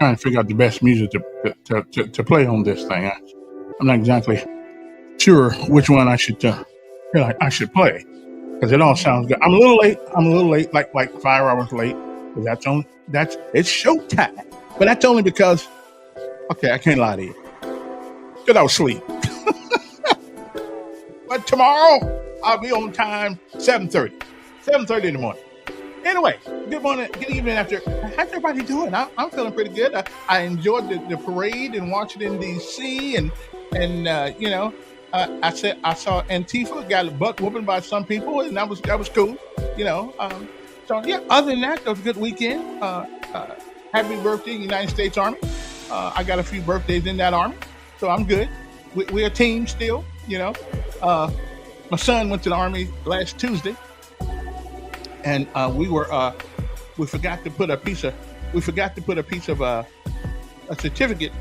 trying to figure out the best music to play on this thing. I'm not exactly sure which one I should I should play because it all sounds good. I'm a little late. Like 5 hours late. But it's showtime. But that's only because I can't lie to you because I was asleep. But tomorrow I'll be on time 7:30 in the morning. Anyway, good morning, good evening. How's everybody doing? I'm feeling pretty good. I enjoyed the parade in Washington D.C. and I saw Antifa got a butt whooping by some people, and that was cool. So yeah. Other than that, it was a good weekend. Happy birthday, United States Army. I got a few birthdays in that army, so I'm good. We're a team still. My son went to the army last Tuesday. And we forgot to put a piece of a certificate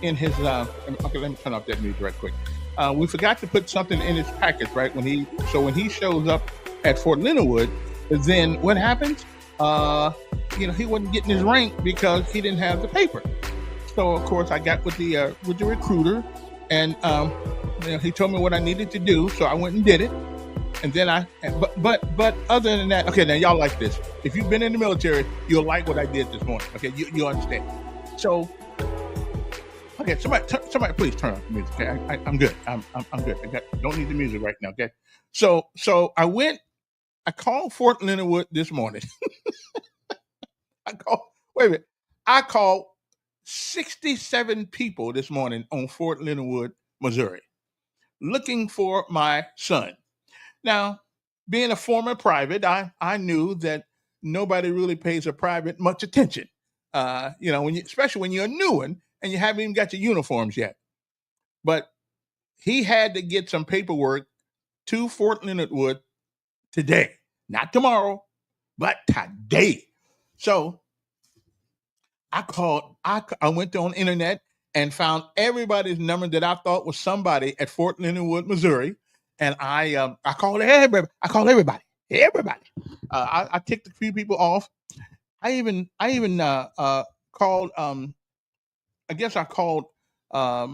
in his. Okay, let me turn off that music right quick. We forgot to put something in his package, right? When he shows up at Fort Leonard Wood, then what happens? He wasn't getting his rank because he didn't have the paper. So of course I got with the recruiter, and he told me what I needed to do, so I went and did it. And then but other than that, okay, now y'all like this. If you've been in the military, you'll like what I did this morning. Okay, you understand. So, okay, somebody please turn off the music. Okay, I'm good. I'm good. Don't need the music right now. Okay, so I called Fort Leonard Wood this morning. I called 67 people this morning on Fort Leonard Wood, Missouri, looking for my son. Now, being a former private, I knew that nobody really pays a private much attention. Especially when you're a new one and you haven't even got your uniforms yet. But he had to get some paperwork to Fort Leonard Wood today, not tomorrow, but today. So I called. I went on the internet and found everybody's number that I thought was somebody at Fort Leonard Wood, Missouri. And I called everybody. I ticked a few people off. I even called. I guess I called. I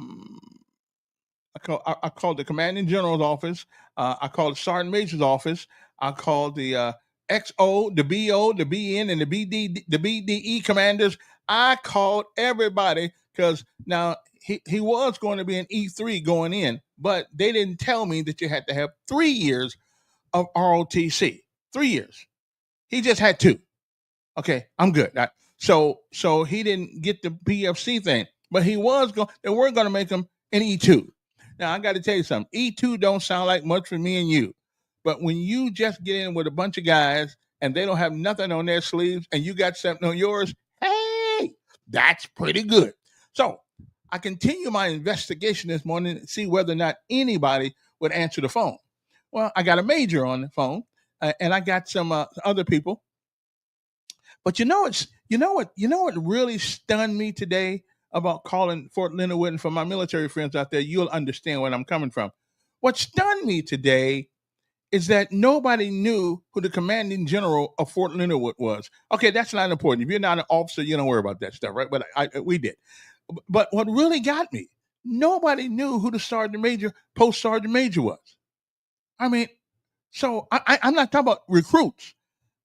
called the commanding general's office. I called the sergeant major's office. I called the XO, the BO, the BN, and the BDE commanders. I called everybody because now he was going to be an E3 going in, but they didn't tell me that you had to have 3 years of ROTC. 3 years. He just had 2. Okay, I'm good. So he didn't get the PFC thing, but they were going to make him an E2. Now I got to tell you something. E2 don't sound like much for me and you, but when you just get in with a bunch of guys and they don't have nothing on their sleeves and you got something on yours, hey, that's pretty good. So I continue my investigation this morning to see whether or not anybody would answer the phone. Well, I got a major on the phone, and I got some other people. But you know what really stunned me today about calling Fort Leonard Wood, and for my military friends out there, you'll understand where I'm coming from. What stunned me today is that nobody knew who the commanding general of Fort Leonard Wood was. Okay, that's not important. If you're not an officer, you don't worry about that stuff, right? But we did. But what really got me, nobody knew who the sergeant major, post sergeant major was. I mean, so I'm not talking about recruits.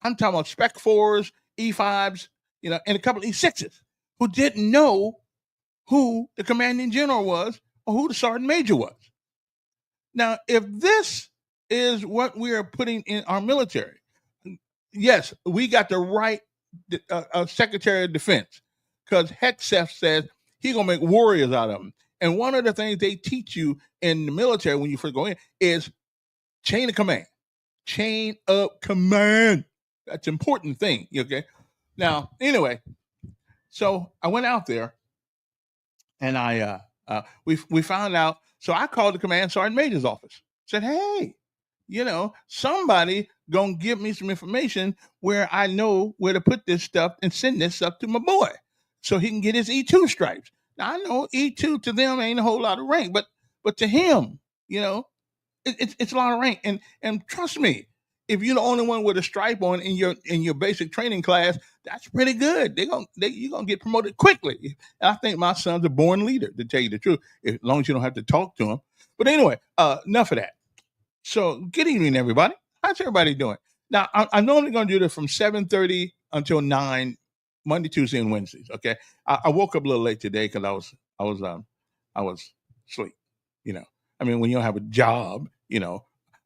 I'm talking about Spec 4s, E5s, and a couple of E6s who didn't know who the commanding general was or who the sergeant major was. Now, if this is what we are putting in our military, yes, we got the right Secretary of Defense, because Hegseth says he's going to make warriors out of them. And one of the things they teach you in the military when you first go in is chain of command. Chain of command. That's an important thing, okay? Now, anyway, so I went out there and we found out. So I called the command sergeant major's office. Said, hey, somebody gonna give me some information where I know where to put this stuff and send this stuff to my boy so he can get his E2 stripes. Now I know E2 to them ain't a whole lot of rank, but to him, it's a lot of rank. And trust me, if you're the only one with a stripe on in your basic training class, that's pretty good. You're gonna get promoted quickly. And I think my son's a born leader, to tell you the truth, as long as you don't have to talk to him. But anyway, enough of that. So, good evening, everybody. How's everybody doing? Now, I'm normally going to do this from 7:30 until 9, Monday, Tuesday, and Wednesdays. Okay, I woke up a little late today because I was asleep. You know, I mean, when you don't have a job,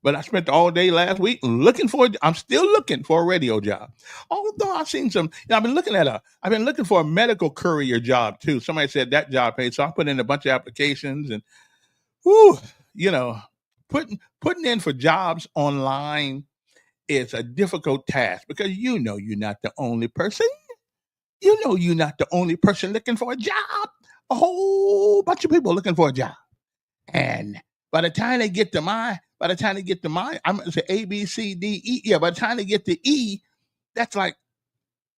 But I spent all day last week looking for. I'm still looking for a radio job. Although I've seen some, I've been looking for a medical courier job too. Somebody said that job paid, so I put in a bunch of applications and, whoo, you know, putting in for jobs online is a difficult task because you're not the only person. You're not the only person looking for a job. A whole bunch of people looking for a job. And by the time they get to I'm gonna say A, B, C, D, E. Yeah, by the time they get to E, that's like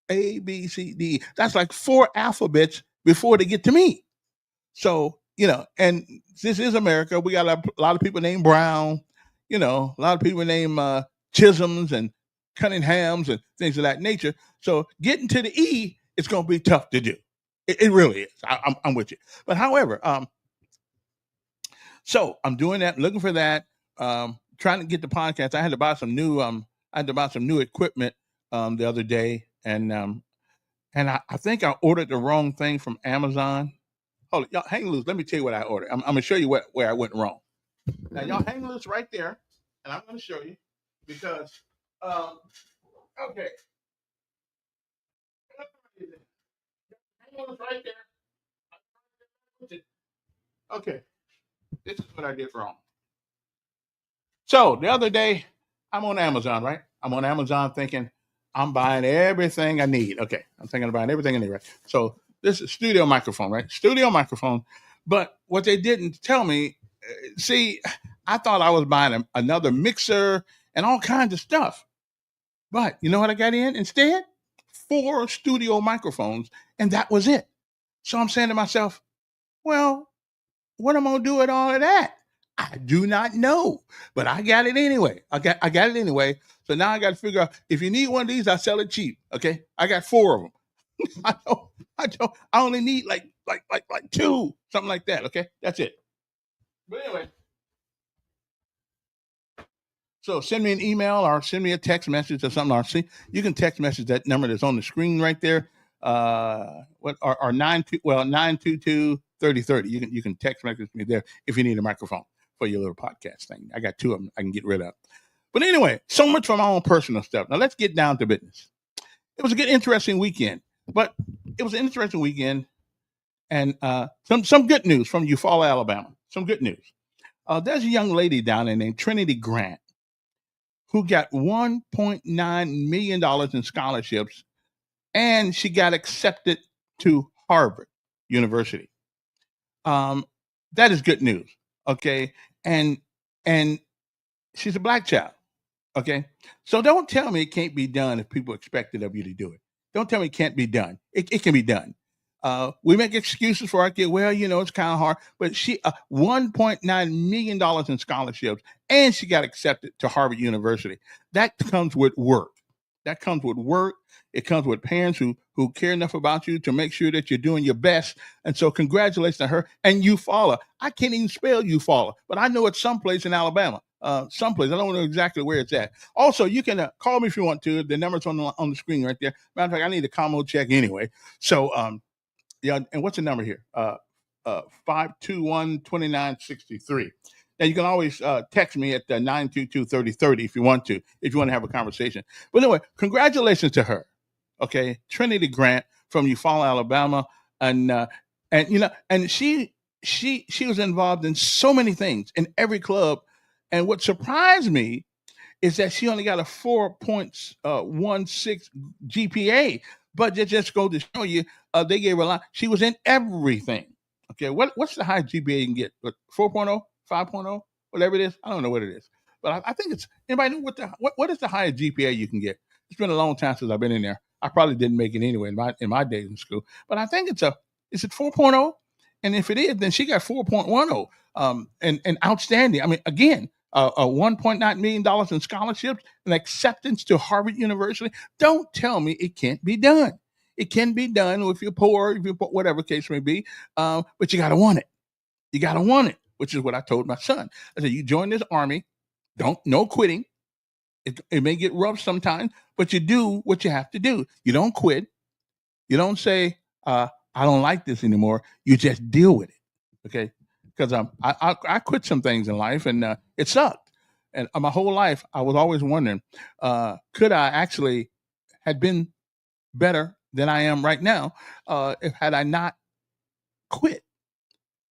A, B, C, D. That's like 4 alphabets before they get to me. So, and this is America. We got a lot of people named Brown, a lot of people named Chisholms and Cunninghams and things of that nature. So getting to the E, it's going to be tough to do. It really is. I'm with you. But however, so I'm doing that, looking for that, trying to get the podcast. I had to buy some new equipment the other day, and I think I ordered the wrong thing from Amazon. Hold it, y'all hang loose. Let me tell you what I ordered. I'm gonna show you where I went wrong. Now y'all hang loose right there, and I'm gonna show you because okay. Hang loose right there. Okay. This is what I did wrong. So the other day, I'm on Amazon, right? I'm on Amazon thinking I'm buying everything I need. Okay, I'm thinking of buying everything I need, right? So this is studio microphone, right? Studio microphone. But what they didn't tell me, see, I thought I was buying another mixer and all kinds of stuff. But you know what I got in instead? 4 studio microphones, and that was it. So I'm saying to myself, well, what am I gonna do with all of that? I do not know, but I got it anyway. I got it anyway. So now I got to figure out if you need one of these, I sell it cheap. Okay, I got 4 of them. I only need like 2, something like that. Okay, that's it. But anyway, so send me an email or send me a text message or something. Or see, you can text message that number that's on the screen right there. What are 922 3030. You can text message me there if you need a microphone for your little podcast thing. I got 2 of them I can get rid of. But anyway, so much for my own personal stuff. Now let's get down to business. It was a good, interesting weekend. But it was an interesting weekend, and some good news from Eufaula, Alabama. Some good news. There's a young lady down there named Trinity Grant who got $1.9 million in scholarships, and she got accepted to Harvard University. That is good news. Okay, and she's a black child. Okay, so don't tell me it can't be done if people expect it of you to do it. Don't tell me it can't be done. It can be done. We make excuses for our kid. Well, it's kind of hard, but she $1.9 million in scholarships, and she got accepted to Harvard University. That comes with work. That comes with work. It comes with parents who care enough about you to make sure that you're doing your best. And so congratulations to her. And Eufaula. I can't even spell Eufaula, but I know it's someplace in Alabama. Someplace. I don't know exactly where it's at. Also, you can call me if you want to. The number's on the screen right there. Matter of fact, I need a combo check anyway. So, yeah, and what's the number here? 521-2963. Now, you can always text me at 922-3030 if you want to have a conversation. But anyway, congratulations to her. Okay, Trinity Grant from Eufaula, Alabama, and she was involved in so many things in every club. And what surprised me is that she only got a 4.16 GPA, but just go to show you, they gave her a lot. She was in everything. Okay, what's the highest GPA you can get? 4.0, 5.0, whatever it is. I don't know what it is, but I think it's, anybody know what is the highest GPA you can get? It's been a long time since I've been in there. I probably didn't make it anyway in my days in school, but I think is it 4.0? And if it is, then she got 4.10, and outstanding. I mean, again, $1.9 million in scholarships and acceptance to Harvard University. Don't tell me it can't be done. It can be done if you're poor, if you're whatever case may be, but you got to want it. You got to want it, which is what I told my son. I said, you join this army, no quitting. It may get rough sometimes, but you do what you have to do. You don't quit. You don't say, I don't like this anymore. You just deal with it. Okay. Because I quit some things in life and it sucked. And my whole life, I was always wondering, could I actually had been better than I am right now if had I not quit?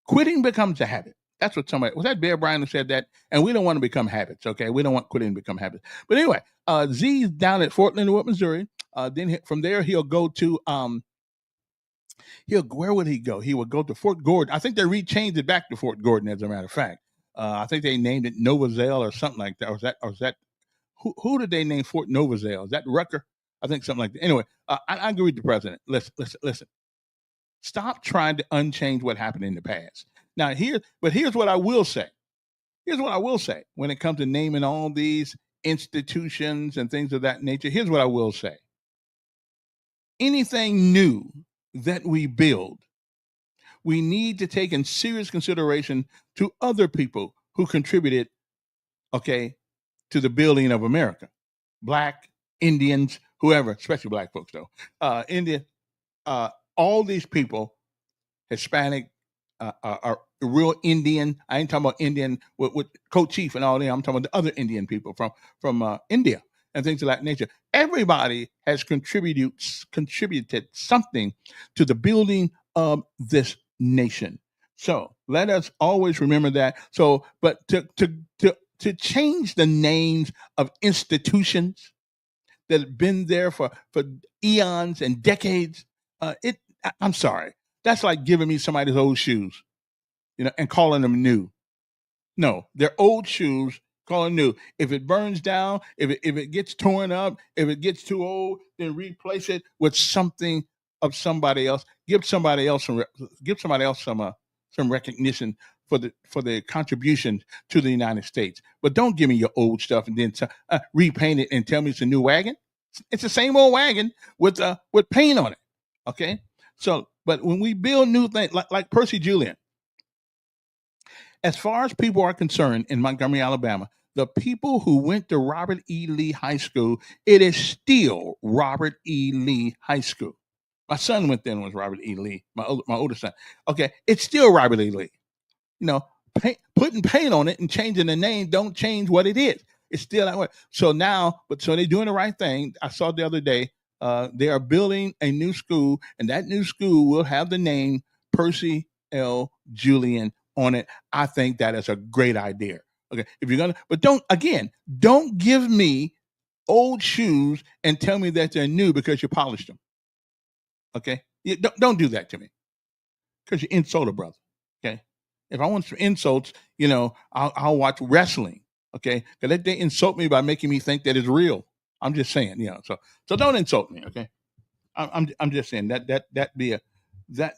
Quitting becomes a habit. That's what somebody was that Bear Bryant who said that, and we don't want to become habits. Okay, we don't want quitting to become habits. But anyway, Z's down at Fort Leonard Wood, Missouri. Then from there he'll go to where would he go? He would go to Fort Gordon. I think they rechanged it back to Fort Gordon. As a matter of fact, I think they named it Novazale or something like that. Or was that who did they name Fort Novazale? Is that Rucker? I think something like that. Anyway, I agree with the president. Listen. Stop trying to unchange what happened in the past. Now here's what I will say. Here's what I will say when it comes to naming all these institutions and things of that nature. Here's what I will say. Anything new that we build, we need to take in serious consideration to other people who contributed, okay, to the building of America. Black, Indians, whoever, especially black folks though. Indian, all these people, Hispanic, are real Indian. I ain't talking about Indian with Coach Chief and all that. I'm talking about the other Indian people from India and things of that nature. Everybody has contributed something to the building of this nation. So let us always remember that. So, but to change the names of institutions that have been there for eons and decades, I'm sorry. That's like giving me somebody's old shoes, and calling them new. No, they're old shoes, calling new. If it burns down, if it gets torn up, if it gets too old, then replace it with something of somebody else. Give somebody else some recognition for the contribution to the United States. But don't give me your old stuff and then repaint it and tell me it's a new wagon. It's the same old wagon with paint on it. Okay. So, but when we build new things like Percy Julian, as far as people are concerned in Montgomery, Alabama, the people who went to Robert E. Lee High School, it is still Robert E. Lee High School. My son went there and was Robert E. Lee, my older son. Okay, it's still Robert E. Lee. Putting paint on it and changing the name don't change what it is. It's still that way. So they're doing the right thing. I saw the other day, they are building a new school, and that new school will have the name Percy L. Julian on it. I think that is a great idea. Okay, if you're but don't give me old shoes and tell me that they're new because you polished them. Okay, don't do that to me because you insult a brother. Okay, if I want some insults, I'll watch wrestling. Okay, because they insult me by making me think that it's real. I'm just saying, so don't insult me. Okay, I'm just saying that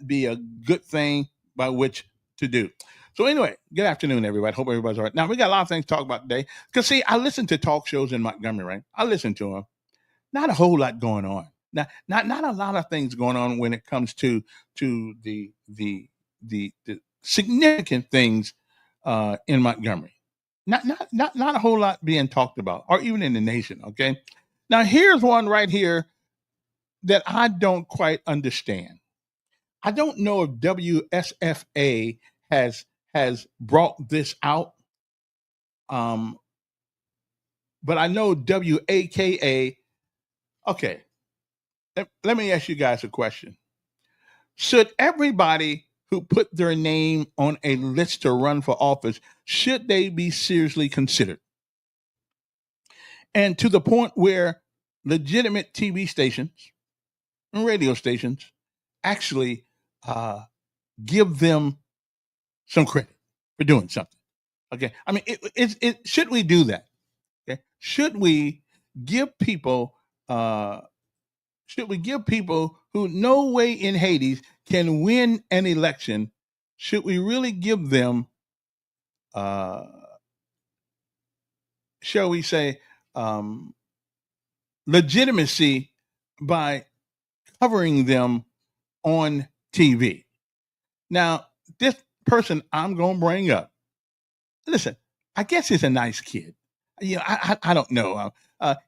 be a good thing by which to do. So anyway, good afternoon, everybody. Hope everybody's all right. Now we got a lot of things to talk about today. Because see, I listen to talk shows in Montgomery, right? I listen to them. Not a whole lot going on. Not a lot of things going on when it comes to the significant things in Montgomery. Not a whole lot being talked about, or even in the nation. Okay. Now here's one right here that I don't quite understand. I don't know if WSFA has brought this out, but I know WAKA. Okay, let me ask you guys a question. Should everybody who put their name on a list to run for office, should they be seriously considered? And to the point where legitimate TV stations and radio stations actually give them some credit for doing something. Okay, I mean, it should we do that? Okay, should we give people who no way in Hades can win an election? Should we really give them shall we say, um, legitimacy by covering them on TV. Now, this person I'm going to bring up, listen, I guess he's a nice kid. I don't know.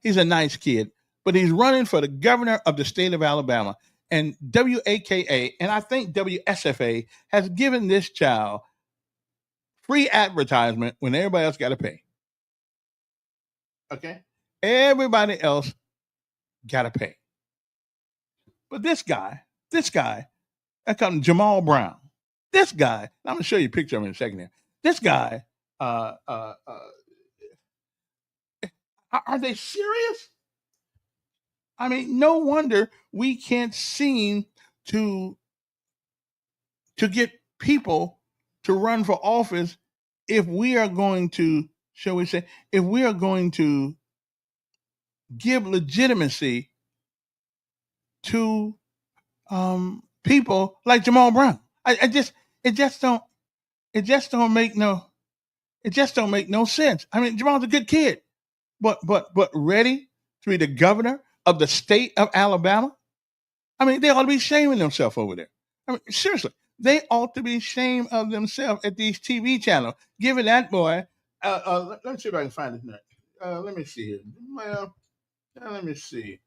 He's a nice kid, but he's running for the governor of the state of Alabama. And WAKA, and I think WSFA, has given this child free advertisement when everybody else got to pay. Okay? Everybody else got to pay. But this guy, that comes Jamal Brown. This guy, I'm going to show you a picture of him in a second here. This guy, are they serious? I mean, no wonder we can't seem to get people to run for office if we are going to, shall we say, if we are going to give legitimacy to people like Jamal Brown. It just don't make no sense. I mean, Jamal's a good kid, but ready to be the governor of the state of Alabama? I mean, they ought to be shaming themselves over there. I mean, seriously, they ought to be ashamed of themselves at these TV channels, giving that boy. Let me see if I can find his name. Let me see here. Well, let me see.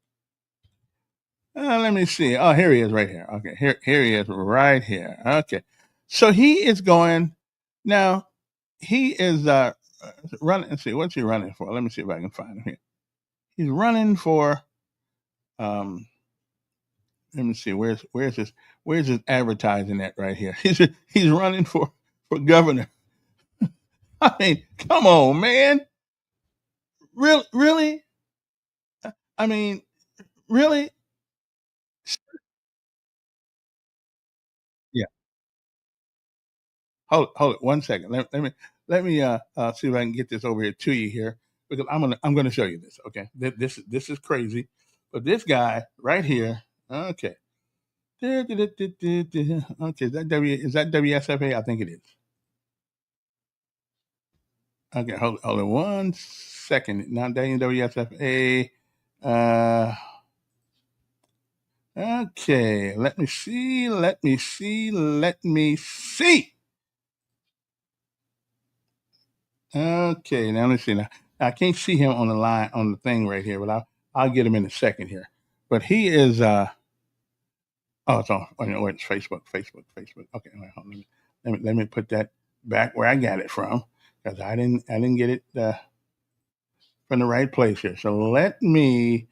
Let me see. Oh, here he is right here. Okay, here he is right here. Okay. So he is going now. He is running. Let's see, what's he running for? Let me see if I can find him here. He's running for let me see, where's his advertising at right here. He's running for governor. I mean, come on, man. Really? I mean, really? Yeah. Hold it 1 second. Let me see if I can get this over here to you here, because I'm gonna show you this. Okay, this is crazy, but this guy right here. Okay. Okay, is that WSFA? I think it is. Okay, hold on 1 second. Now WSFA. Okay, let me see. Okay, now let's see. Now I can't see him on the line on the thing right here, but I'll get him in a second here. But he is oh, it's on. Wait, it's Facebook. Okay, wait, hold on. Let me put that back where I got it from, because I didn't get it from the right place here. So let me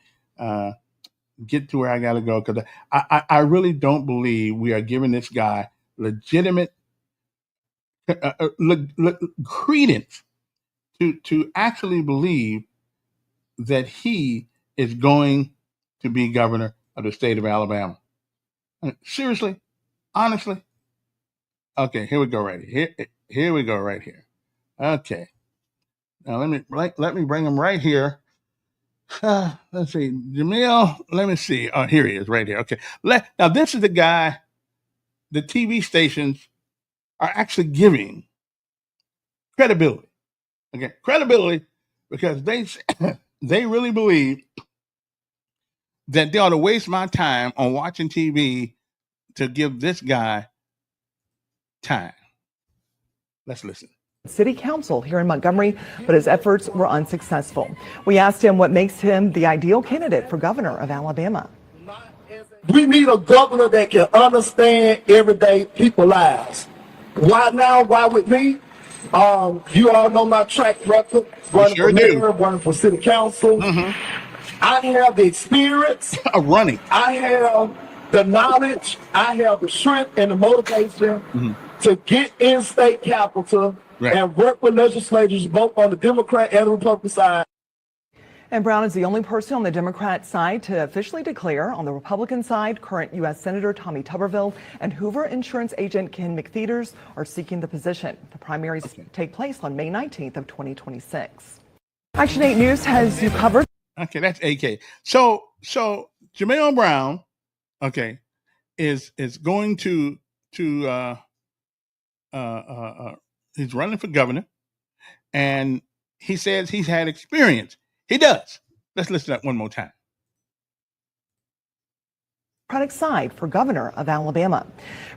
get to where I got to go, because I really don't believe we are giving this guy legitimate credence to actually believe that he is going to be governor of the state of Alabama. Seriously, honestly. Okay, here we go right here. Here we go right here. Okay, now let me bring him right here. Let's see, Jamil. Let me see. Oh, here he is, right here. Okay, now this is the guy the TV stations are actually giving credibility. Okay, credibility, because they really believe that they ought to waste my time on watching TV to give this guy time. Let's listen. City Council here in Montgomery, but his efforts were unsuccessful. We asked him what makes him the ideal candidate for governor of Alabama. We need a governor that can understand everyday people's lives. Why now? Why with me? You all know my track record, running for mayor, running for city council. I have the experience. Running. I have the knowledge. I have the strength and the motivation to get in state capital and work with legislators both on the Democrat and the Republican side. And Brown is the only person on the Democrat side to officially declare. On the Republican side, current U.S. Senator Tommy Tuberville and Hoover insurance agent Ken McPheeters are seeking the position. The primaries take place on May 19th of 2026. Action 8 News has you covered. Okay, that's AK. So Jamil Brown, okay, is going to he's running for governor, and he says he's had experience. He does. Let's listen to that one more time. Democratic side for governor of Alabama.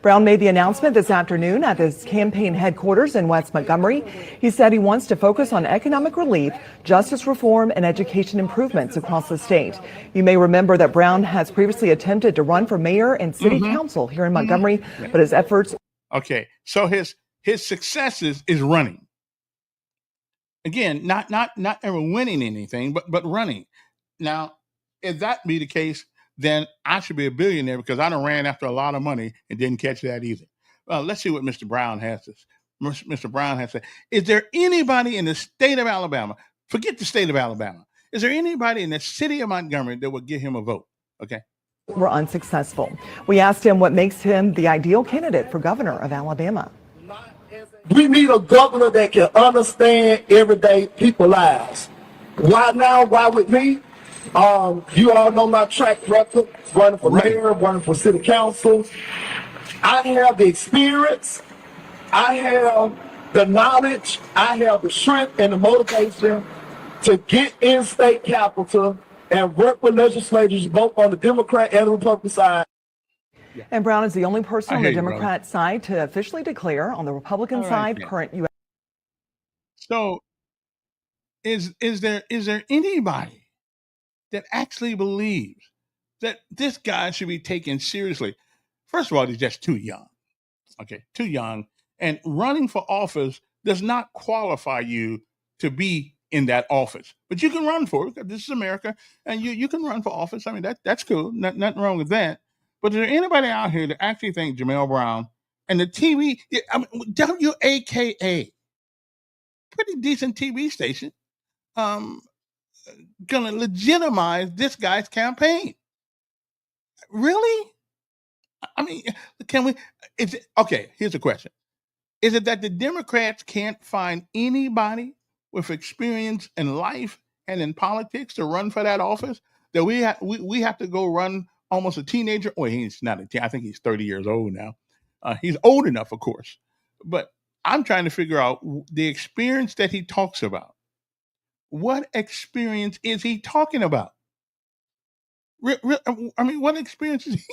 Brown made the announcement this afternoon at his campaign headquarters in West Montgomery. He said he wants to focus on economic relief, justice reform, and education improvements across the state. You may remember that Brown has previously attempted to run for mayor and city council here in Montgomery, but his efforts. Okay, so his successes is running. Again, not ever winning anything, but running. Now, if that be the case, then I should be a billionaire because I done ran after a lot of money and didn't catch that either. Well, let's see what Mr. Brown has to say. Mr. Brown has said, is there anybody in the state of Alabama, forget the state of Alabama, is there anybody in the city of Montgomery that would give him a vote? Okay. Were unsuccessful. We asked him what makes him the ideal candidate for governor of Alabama. We need a governor that can understand everyday people's lives. Why now? Why with me? You all know my track record, running for mayor, running for city council. I have the experience, I have the knowledge, I have the strength and the motivation to get in state capital and work with legislators both on the Democrat and the Republican side. And Brown is the only person on the Democrat side to officially declare. On the Republican side, current U.S. So is there anybody that actually believes that this guy should be taken seriously? First of all, he's just too young. Okay, too young. And running for office does not qualify you to be in that office. But you can run for it because this is America, and you can run for office. I mean, that's cool. Nothing wrong with that. But is there anybody out here that actually think Jamel Brown and the TV, WAKA, pretty decent TV station, gonna legitimize this guy's campaign? Really? I mean, can we? Okay, here's the question. Is it that the Democrats can't find anybody with experience in life and in politics to run for that office? That we have to go run almost a teenager? Well, he's not a teen. I think he's 30 years old now. He's old enough, of course. But I'm trying to figure out the experience that he talks about. What experience is he talking about? I mean, what experience is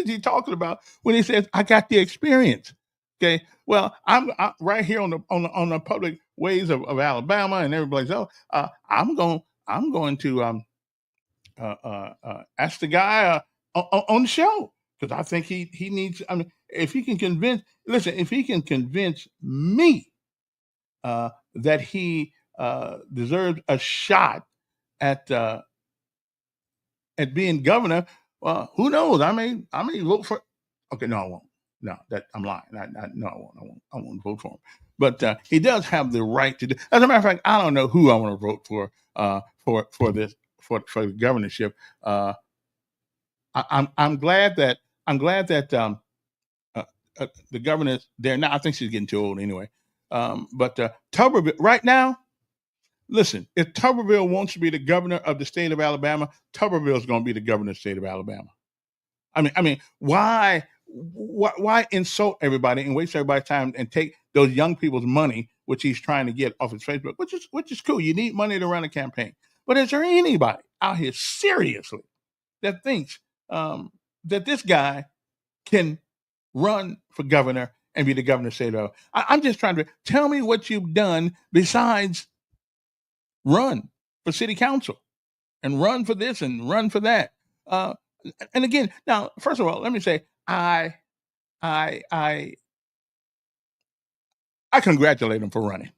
he talking about when he says, "I got the experience"? Okay. Well, I'm right here on the public ways of Alabama, and everybody's I'm going to ask the guy on the show because I think he needs. I mean, if he can convince me that he deserves a shot at being governor, well, who knows? I may vote for. Okay, no, I won't. No, I'm lying. No, I won't vote for him. But he does have the right to do. As a matter of fact, I don't know who I want to vote for the governorship. I'm glad that the governor's there now. I think she's getting too old anyway. But Tuberville right now. Listen, if Tuberville wants to be the governor of the state of Alabama, Tuberville is going to be the governor of the state of Alabama. I mean, why insult everybody and waste everybody's time and take those young people's money, which he's trying to get off his Facebook, which is cool. You need money to run a campaign. But is there anybody out here seriously that thinks that this guy can run for governor and be the governor of the state of Alabama? I'm just trying to tell me what you've done besides run for city council and run for this and run for that. And again, now, first of all, let me say, I congratulate him for running.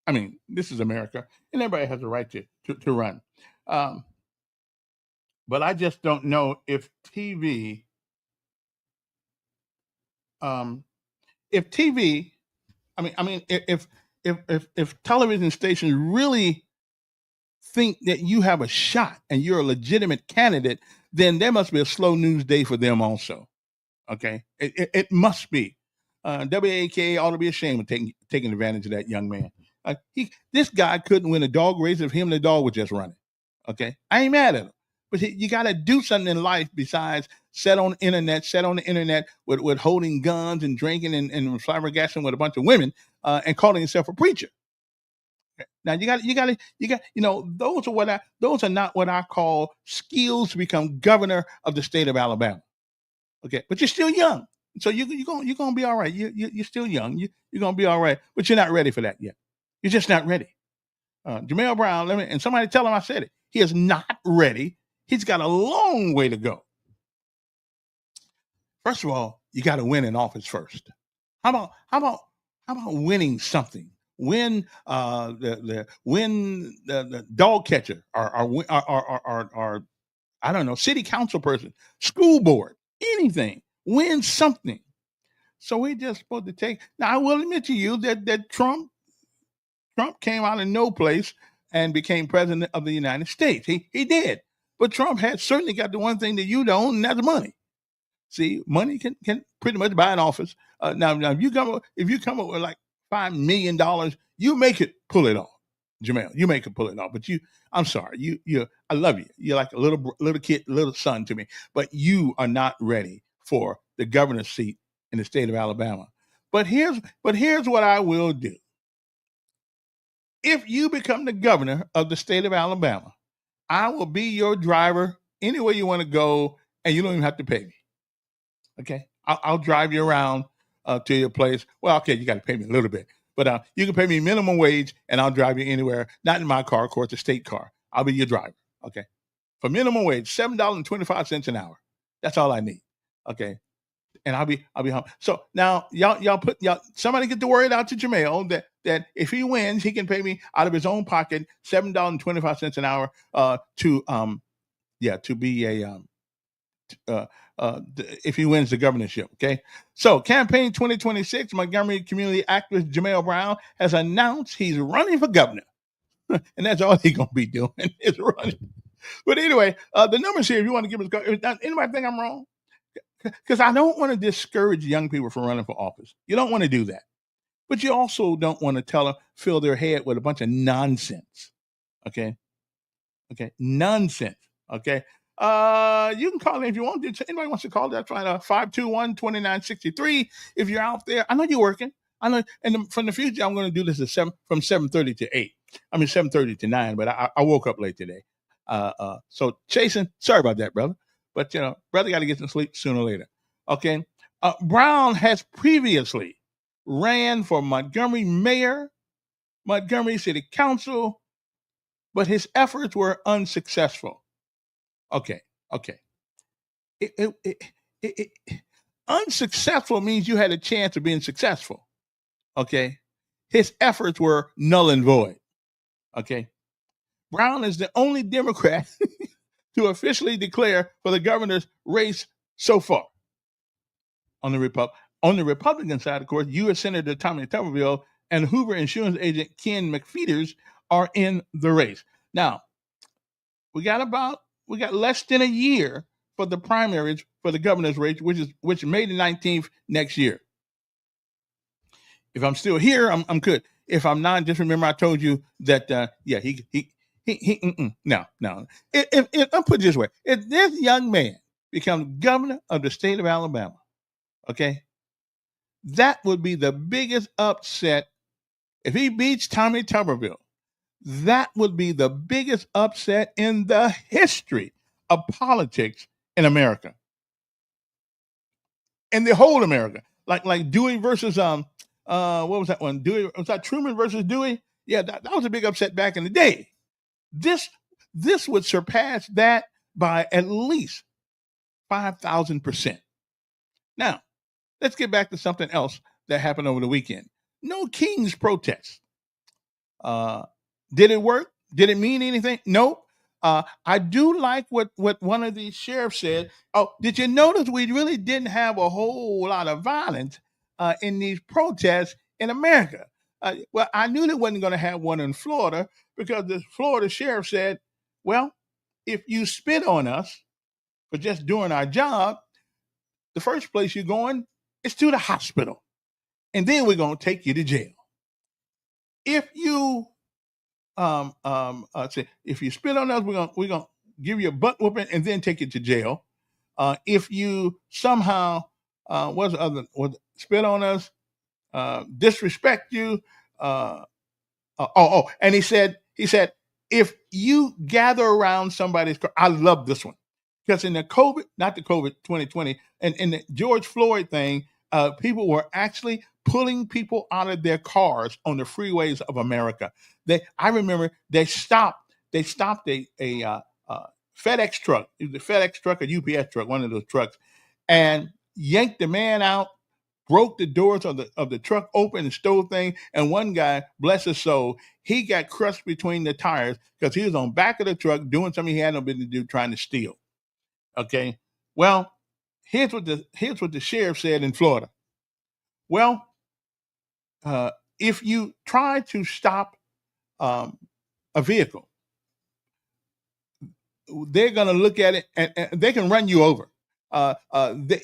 I mean, this is America, and everybody has a right to run. But I just don't know if TV, if television stations really think that you have a shot and you're a legitimate candidate, then there must be a slow news day for them also. Okay, it must be. WAKA ought to be ashamed of taking advantage of that young man. This guy couldn't win a dog race if him and the dog were just running. Okay, I ain't mad at him, but you got to do something in life besides sit on the internet with holding guns and drinking and flabbergasting with a bunch of women and calling yourself a preacher. Now those are not what I call skills to become governor of the state of Alabama. Okay, but you're still young, so you're gonna be all right. You're still young. You're gonna be all right, but you're not ready for that yet. You're just not ready. Jamel Brown, and somebody tell him I said it. He is not ready. He's got a long way to go. First of all, you got to win in office first. How about winning something? Win the dog catcher or I don't know, city council person, school board, anything. Win something. So we just supposed to take. Now I will admit to you that Trump came out of no place and became president of the United States. He did. But Trump had certainly got the one thing that you don't, and that's money. See, money can pretty much buy an office. Now if you come up with like $5 million, you make it pull it off, Jamel. You make it pull it off. But I'm sorry, I love you. You're like a little kid, little son to me. But you are not ready for the governor's seat in the state of Alabama. But here's what I will do. If you become the governor of the state of Alabama, I will be your driver anywhere you want to go, and you don't even have to pay me. Okay, I'll drive you around to your place. Well, okay, you got to pay me a little bit, but you can pay me minimum wage, and I'll drive you anywhere. Not in my car, of course, the state car. I'll be your driver. Okay, for minimum wage, $7.25 an hour. That's all I need. Okay, and I'll be home. So now y'all somebody get the word out to Jamel that if he wins, he can pay me out of his own pocket $7.25 an hour to be a if he wins the governorship. Okay, so campaign 2026, Montgomery community activist Jamel Brown has announced he's running for governor, and that's all he's gonna be doing is running. But anyway, the numbers here, if you want to give us, anybody think I'm wrong? Because I don't want to discourage young people from running for office. You don't want to do that, but you also don't want to fill their head with a bunch of nonsense. Okay, nonsense. Okay. You can call in if you want to. Anybody wants to call, that's fine. 521-2963. If you're out there, I know you're working. I know, and from the future, I'm going to do this from 7:30 to 8. I mean 7:30 to 9, but I woke up late today. So Chasen, sorry about that, brother. But brother got to get some sleep sooner or later. Okay. Brown has previously ran for Montgomery mayor, Montgomery City Council, but his efforts were unsuccessful. Okay. Unsuccessful means you had a chance of being successful. Okay. His efforts were null and void. Okay. Brown is the only Democrat to officially declare for the governor's race so far. On the Republican side, of course, U.S. Senator Tommy Tuberville and Hoover insurance agent Ken McPheeters are in the race. Now, we got less than a year for the primaries for the governor's race, which May the 19th next year. If I'm still here, I'm good. If I'm not, just remember I told you that no. If I'll put it this way, if this young man becomes governor of the state of Alabama, okay, that would be the biggest upset. If he beats Tommy Tuberville, that would be the biggest upset in the history of politics in America. In the whole America. Like Dewey versus what was that one? Was that Truman versus Dewey? Yeah, that was a big upset back in the day. This would surpass that by at least 5,000%. Now, let's get back to something else that happened over the weekend. No King's protest. Did it work? Did it mean anything? No. I do like what one of the sheriffs said. Oh, did you notice we really didn't have a whole lot of violence in these protests in America? Well, I knew they wasn't going to have one in Florida because the Florida sheriff said, well, if you spit on us for just doing our job, the first place you're going is to the hospital. And then we're going to take you to jail. If you if you spit on us, we're gonna give you a butt whooping and then take you to jail. If you somehow spit on us, disrespect you, And he said, if you gather around somebody's car, I love this one because in the COVID, not the COVID 2020, and in the George Floyd thing, people were actually pulling people out of their cars on the freeways of America. I remember they stopped a FedEx truck, it was a FedEx truck, a UPS truck, one of those trucks, and yanked the man out, broke the doors of the truck open and stole things. And one guy, bless his soul, he got crushed between the tires because he was on back of the truck doing something he had no business to do, trying to steal. Okay. Well, here's what the sheriff said in Florida. Well, if you try to stop a vehicle, they're going to look at it and they can run you over.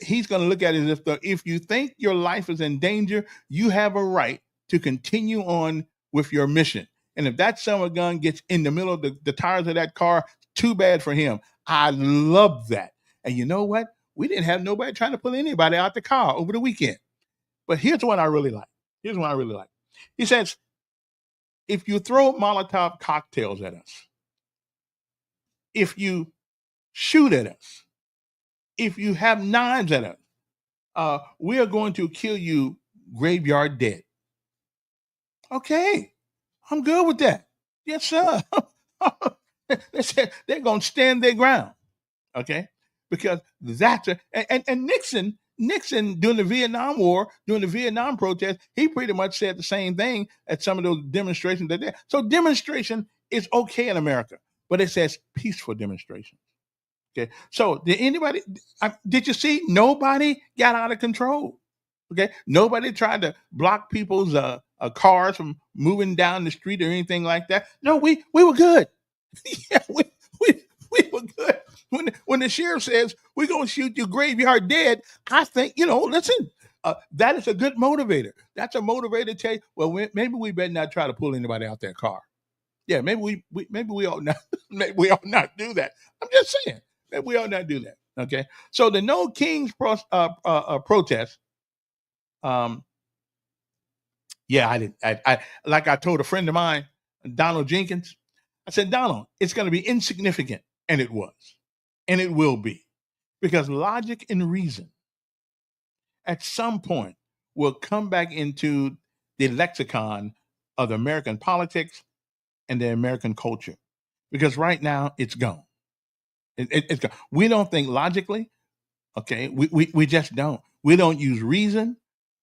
He's going to look at it as if you think your life is in danger, you have a right to continue on with your mission. And if that son of a gun gets in the middle of the tires of that car, too bad for him. I love that. And you know what? We didn't have nobody trying to pull anybody out the car over the weekend. But here's what I really like. He says, if you throw Molotov cocktails at us, if you shoot at us, if you have knives at us, we are going to kill you graveyard dead. Okay, I'm good with that. Yes, sir. They're going to stand their ground. Okay, because that's and Nixon during the Vietnam War, during the Vietnam protest, he pretty much said the same thing at some of those demonstrations that there. So demonstration is okay in America, but it says peaceful demonstration. Okay, so did you see nobody got out of control? Okay, nobody tried to block people's cars from moving down the street or anything like that. No, we were good. Yeah, we were good. When the sheriff says we're gonna shoot you graveyard dead, I think listen, that is a good motivator. That's a motivator to tell you, well, maybe we better not try to pull anybody out their car. Yeah, maybe we ought not. Maybe we ought not do that. I'm just saying. We ought not do that. Okay. So the No Kings protest. Yeah, I didn't. I like I told a friend of mine, Donald Jenkins. I said, Donald, it's going to be insignificant, and it was, and it will be, because logic and reason, at some point, will come back into the lexicon of American politics and the American culture, because right now it's gone. It's gone. We don't think logically. Okay, we just don't. We don't use reason.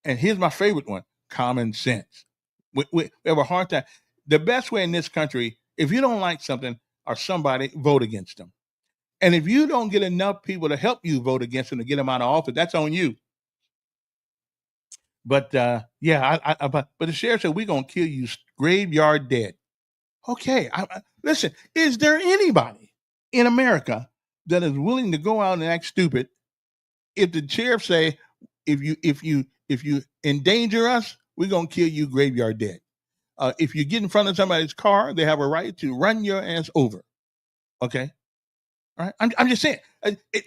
And here's my favorite one: common sense. We have a hard time. The best way in this country, if you don't like something or somebody, vote against them. And if you don't get enough people to help you vote against them to get them out of office, that's on you. But but the sheriff said we're gonna kill you graveyard dead. Okay, listen. Is there anybody in America that is willing to go out and act stupid if the sheriff say, if you endanger us, we're gonna kill you graveyard dead? If you get in front of somebody's car, they have a right to run your ass over. Okay, all right. I'm just saying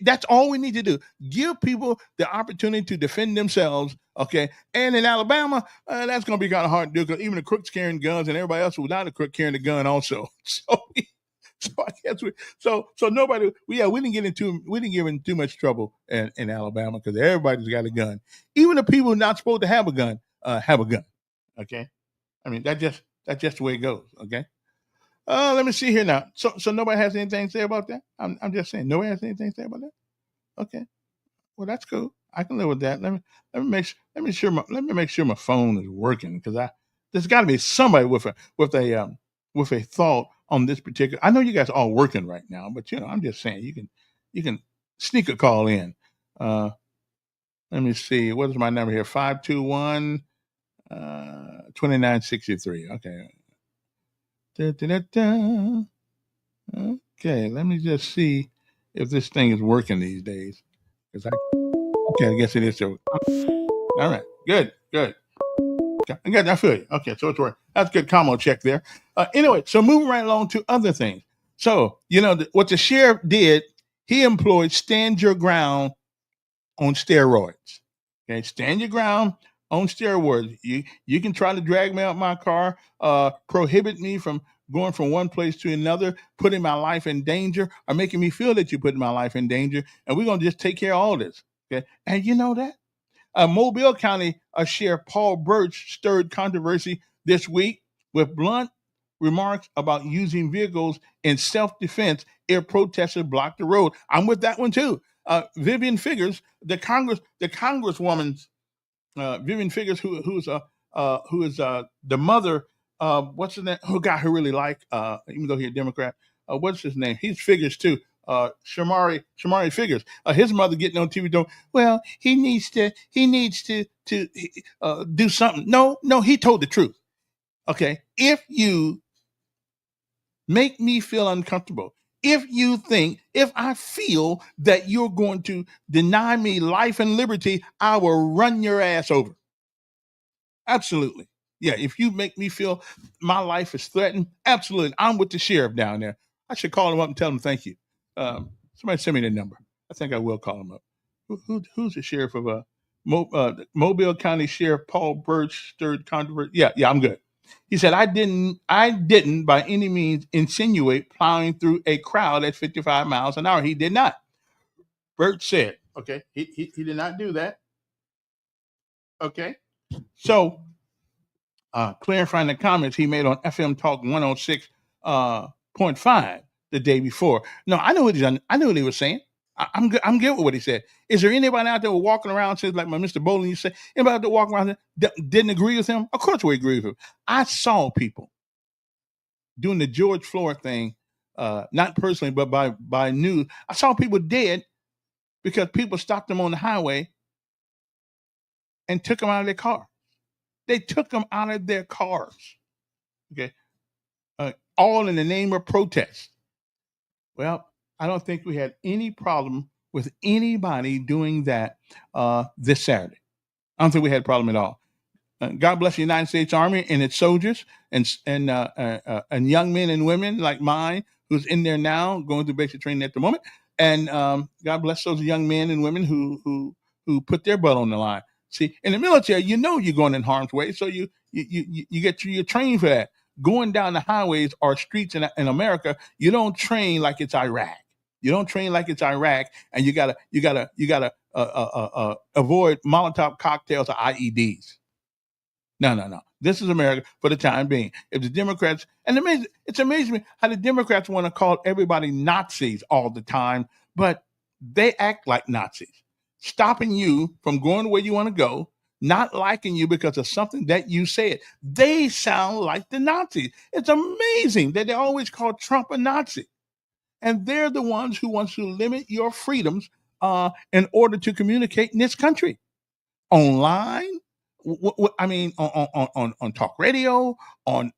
that's all we need to do. Give people the opportunity to defend themselves. Okay, and in Alabama, that's gonna be kind of hard to do because even the crooks carrying guns and everybody else without a crook carrying a gun also. So I guess so nobody. We didn't give in too much trouble in Alabama because everybody's got a gun. Even the people who are not supposed to have a gun have a gun. Okay, I mean that's just the way it goes. Okay, let me see here now. So nobody has anything to say about that. I'm just saying nobody has anything to say about that. Okay, well that's cool. I can live with that. Let me make sure my phone is working because there's got to be somebody with a thought on this particular. I know you guys are all working right now, but I'm just saying you can sneak a call in. Let me see. What is my number here? 521 2963. Okay. Okay, let me just see if this thing is working these days. I guess it is. All right, good. Okay, I feel you. Okay, so it's working. That's a good combo check there. Anyway, so moving right along to other things. So, what the sheriff did, he employed stand your ground on steroids. Okay, stand your ground on steroids. You can try to drag me out my car, prohibit me from going from one place to another, putting my life in danger, or making me feel that you're putting my life in danger, and we're gonna just take care of all this. Okay, and you know that. Mobile County Sheriff Paul Birch stirred controversy this week with blunt remarks about using vehicles in self-defense if protesters block the road. I'm with that one too. Vivian Figures, the Congresswoman, Vivian Figures, who is the mother. What's his name? Who got her really like? Even though he's a Democrat, what's his name? He's Figures too. Shamari Figures. His mother getting on TV doing, well, he needs to do something. No, he told the truth. Okay, if you make me feel uncomfortable, if I feel that you're going to deny me life and liberty, I will run your ass over. Absolutely. Yeah, if you make me feel my life is threatened, absolutely. I'm with the sheriff down there. I should call him up and tell him thank you. Somebody send me the number. I think I will call him up. Who's the sheriff of Mobile County Sheriff Paul Birch stirred controversy? Yeah, I'm good. He said, I didn't by any means insinuate plowing through a crowd at 55 miles an hour. He did not. Birch said, okay, he did not do that. Okay. So, clarifying the comments he made on FM Talk 106.5 the day before. No, I knew what he was saying. I'm good. I'm good with what he said. Is there anybody out there walking around says like my Mr. Bowling? You say anybody out there walking around that didn't agree with him? Of course we agree with him. I saw people doing the George Floyd thing, not personally, but by news. I saw people dead because people stopped them on the highway and took them out of their car. They took them out of their cars. Okay, all in the name of protest. Well, I don't think we had any problem with anybody doing that this Saturday. I don't think we had a problem at all. God bless the United States Army and its soldiers and young men and women like mine who's in there now going through basic training at the moment. And God bless those young men and women who put their butt on the line. See, in the military, you know you're going in harm's way, so you get you're trained for that. Going down the highways or streets in America, you don't train like it's Iraq. You don't train like it's Iraq, and you gotta avoid Molotov cocktails or IEDs. No. This is America for the time being. If the Democrats, and it's amazing me how the Democrats want to call everybody Nazis all the time, but they act like Nazis, stopping you from going where you want to go, not liking you because of something that you said. They sound like the Nazis. It's amazing that they always call Trump a Nazi. And they're the ones who want to limit your freedoms in order to communicate in this country. Online, I mean, on talk radio, on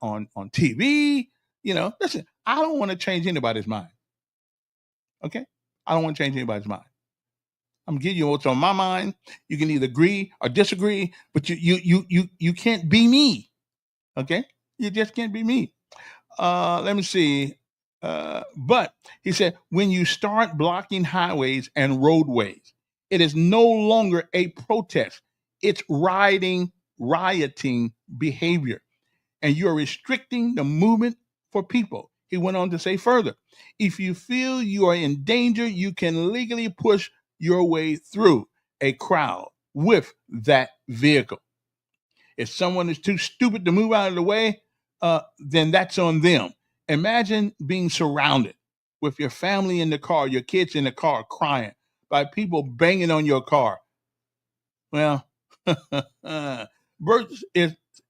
TV. Listen, I don't want to change anybody's mind. Okay? I don't want to change anybody's mind. I'm giving you what's on my mind. You can either agree or disagree, but you can't be me. Okay? You just can't be me. Let me see. But he said, when you start blocking highways and roadways, it is no longer a protest. It's rioting behavior. And you're restricting the movement for people. He went on to say further, if you feel you are in danger, you can legally push your way through a crowd with that vehicle. If someone is too stupid to move out of the way, then that's on them. Imagine being surrounded with your family in the car, your kids in the car crying by people banging on your car. Well, Birch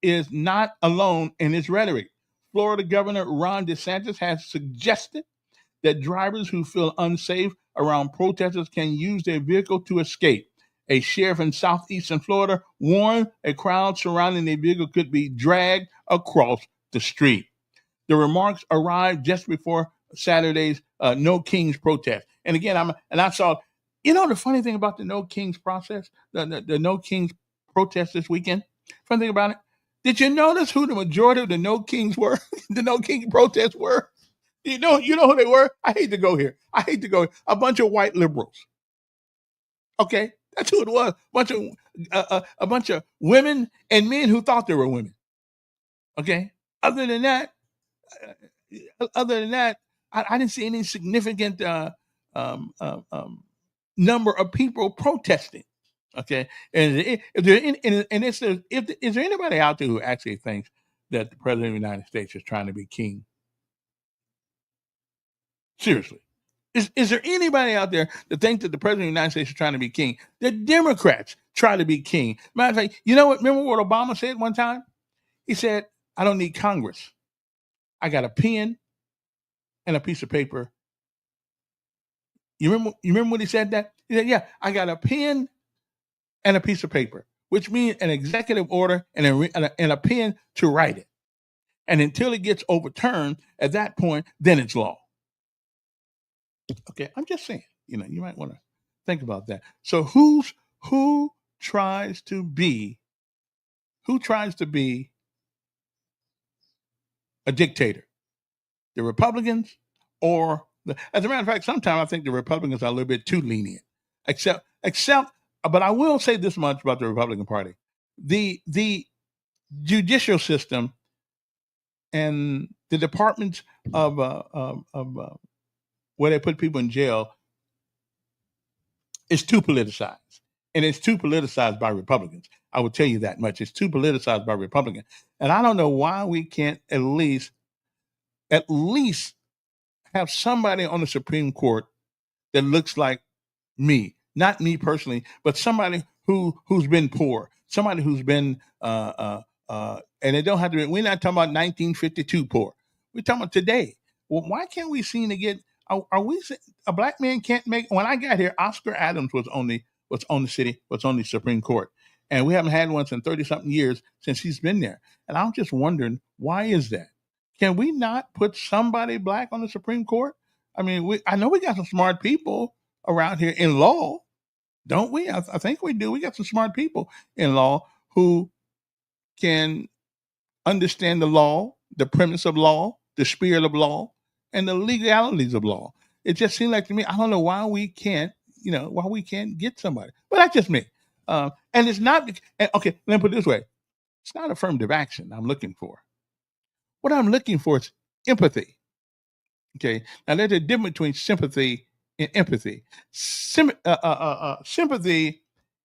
is not alone in his rhetoric. Florida Governor Ron DeSantis has suggested that drivers who feel unsafe around protesters can use their vehicle to escape. A sheriff in southeastern Florida warned a crowd surrounding their vehicle could be dragged across the street. The remarks arrived just before Saturday's No Kings protest. And again, I saw, the funny thing about the No Kings process, the No Kings protest this weekend, funny thing about it, did you notice who the majority of the No Kings were? The No Kings protests were? You know who they were? I hate to go here. A bunch of white liberals. Okay, That's who it was. A bunch of women and men who thought they were women. Okay. Other than that, I didn't see any significant number of people protesting. Okay, and is there anybody out there who actually thinks that the president of the United States is trying to be king? Seriously, is there anybody out there that thinks that the president of the United States is trying to be king? The Democrats try to be king. Matter of fact, you know what? Remember what Obama said one time? He said, "I don't need Congress. I got a pen and a piece of paper." You remember when he said that? He said, "Yeah, I got a pen and a piece of paper," which means an executive order and a pen to write it. And until it gets overturned, at that point, then it's law. Okay, I'm just saying. You might want to think about that. So who tries to be a dictator? The Republicans or as a matter of fact, sometimes I think the Republicans are a little bit too lenient. Except, but I will say this much about the Republican Party: the judicial system and the departments of where they put people in jail is too politicized, and it's too politicized by Republicans. I will tell you that much. It's too politicized by Republicans, and I don't know why we can't at least have somebody on the Supreme Court that looks like me, not me personally, but somebody who's been poor, somebody who's been and it don't have to be. We're not talking about 1952 poor. We're talking about today. Well, why can't we seem to get? Are we a black man can't make? When I got here, Oscar Adams was on the Supreme Court, and we haven't had one in 30-something years since he's been there. And I'm just wondering, why is that? Can we not put somebody black on the Supreme Court? I mean, I know we got some smart people around here in law, don't we? I think we do. We got some smart people in law who can understand the law, the premise of law, the spirit of law, and the legalities of law. It just seems like to me, I don't know why we can't get somebody. But that's just me. And it's not, okay, let me put it this way. It's not affirmative action I'm looking for. What I'm looking for is empathy. Okay, now there's a difference between sympathy and empathy. Sympathy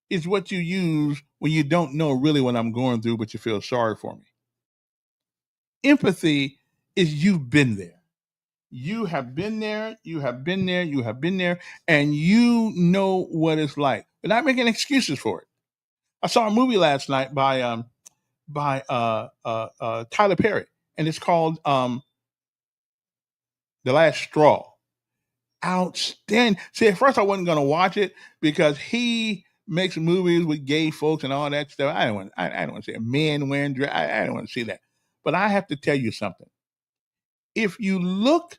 is what you use when you don't know really what I'm going through, but you feel sorry for me. Empathy is you've been there. You have been there, and you know what it's like. We're not making excuses for it. I saw a movie last night by Tyler Perry, and it's called The Last Straw. Outstanding. See, at first I wasn't going to watch it because he makes movies with gay folks and all that stuff. I don't want to see a man wearing dress. I don't want to see that. But I have to tell you something. If you look,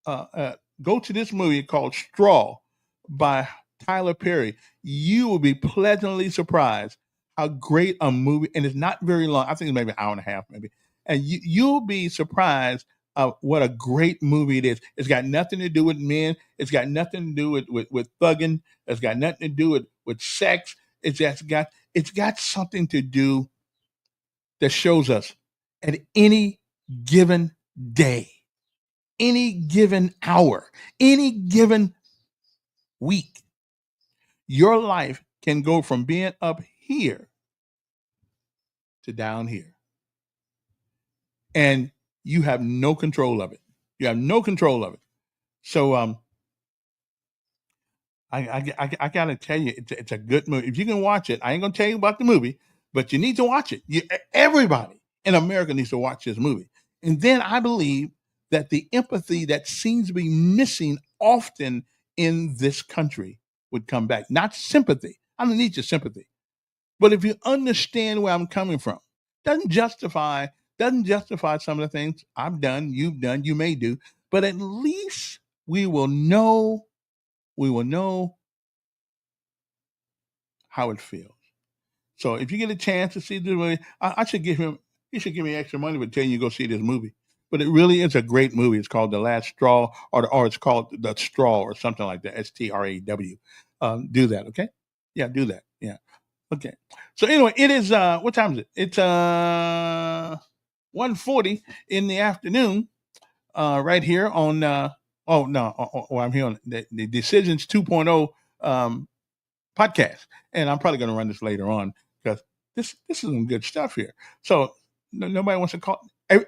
go to this movie called Straw by Tyler Perry, you will be pleasantly surprised how great a movie, and it's not very long. I think it's maybe an hour and a half, maybe. And you'll be surprised what a great movie it is. It's got nothing to do with men. It's got nothing to do with thugging. It's got nothing to do with sex. It's got something to do that shows us at any given day, any given hour, any given week, your life can go from being up here to down here. And you have no control of it. You have no control of it. So I gotta tell you, it's a good movie. If you can watch it, I ain't gonna tell you about the movie, but you need to watch it. Everybody in America needs to watch this movie. And then I believe that the empathy that seems to be missing often in this country would come back. Not sympathy. I don't need your sympathy. But if you understand where I'm coming from, doesn't justify some of the things I've done, you've done, you may do, but at least we will know how it feels. So if you get a chance to see this movie, you should give me extra money for telling you to go see this movie. but it really is a great movie. It's called The Last Straw, or it's called The Straw, or something like that. STRAW. Do that, okay? Yeah, do that. Yeah. Okay. So anyway, it is what time is it? It's 1:40 in the afternoon, right here on I'm here on the Decisions 2.0 podcast. And I'm probably gonna run this later on because this is some good stuff here. So nobody wants to call.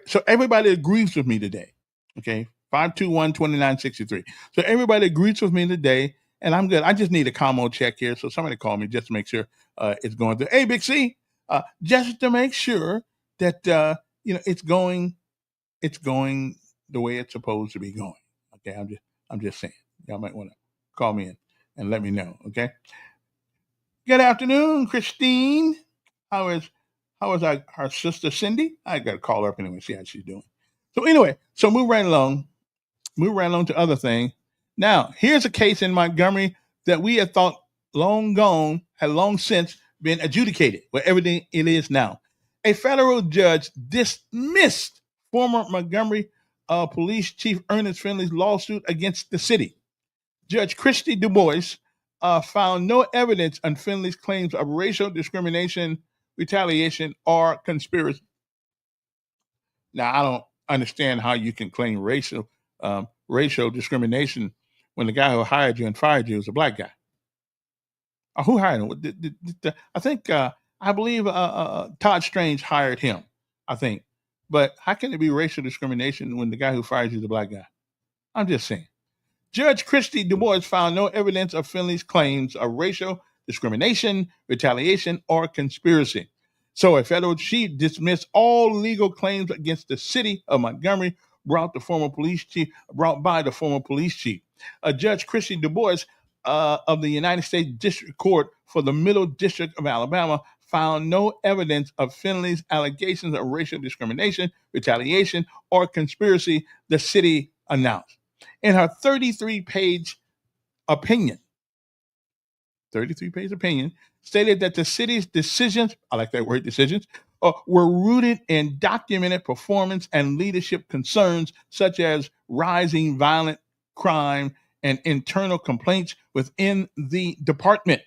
So everybody agrees with me today. Okay. 521-2963. So everybody agrees with me today, and I'm good. I just need a commo check here. So somebody call me just to make sure it's going through. Hey, Big C, just to make sure that it's going the way it's supposed to be going. Okay, I'm just saying. Y'all might want to call me in and let me know. Okay. Good afternoon, Christine. How is our sister Cindy? I gotta call her up anyway, see how she's doing. So anyway, so move right along to other things. Now, here's a case in Montgomery that we had thought had long since been adjudicated, where everything it is now. A federal judge dismissed former Montgomery Police Chief Ernest Finley's lawsuit against the city. Judge Christy Du Bois found no evidence on Finley's claims of racial discrimination, retaliation, or conspiracy. Now, I don't understand how you can claim racial discrimination when the guy who hired you and fired you is a black guy. Who hired him? I think I believe Todd Strange hired him. I think, but how can it be racial discrimination when the guy who fired you is a black guy? I'm just saying. Judge Christy Du Bois found no evidence of Finley's claims of racial discrimination, retaliation, or conspiracy. So a federal chief dismissed all legal claims against the city of Montgomery brought by the former police chief. Judge Christy Du Bois of the United States District Court for the Middle District of Alabama found no evidence of Finley's allegations of racial discrimination, retaliation, or conspiracy, the city announced. In her 33-page opinion, stated that the city's decisions, I like that word, decisions, were rooted in documented performance and leadership concerns such as rising violent crime and internal complaints within the department.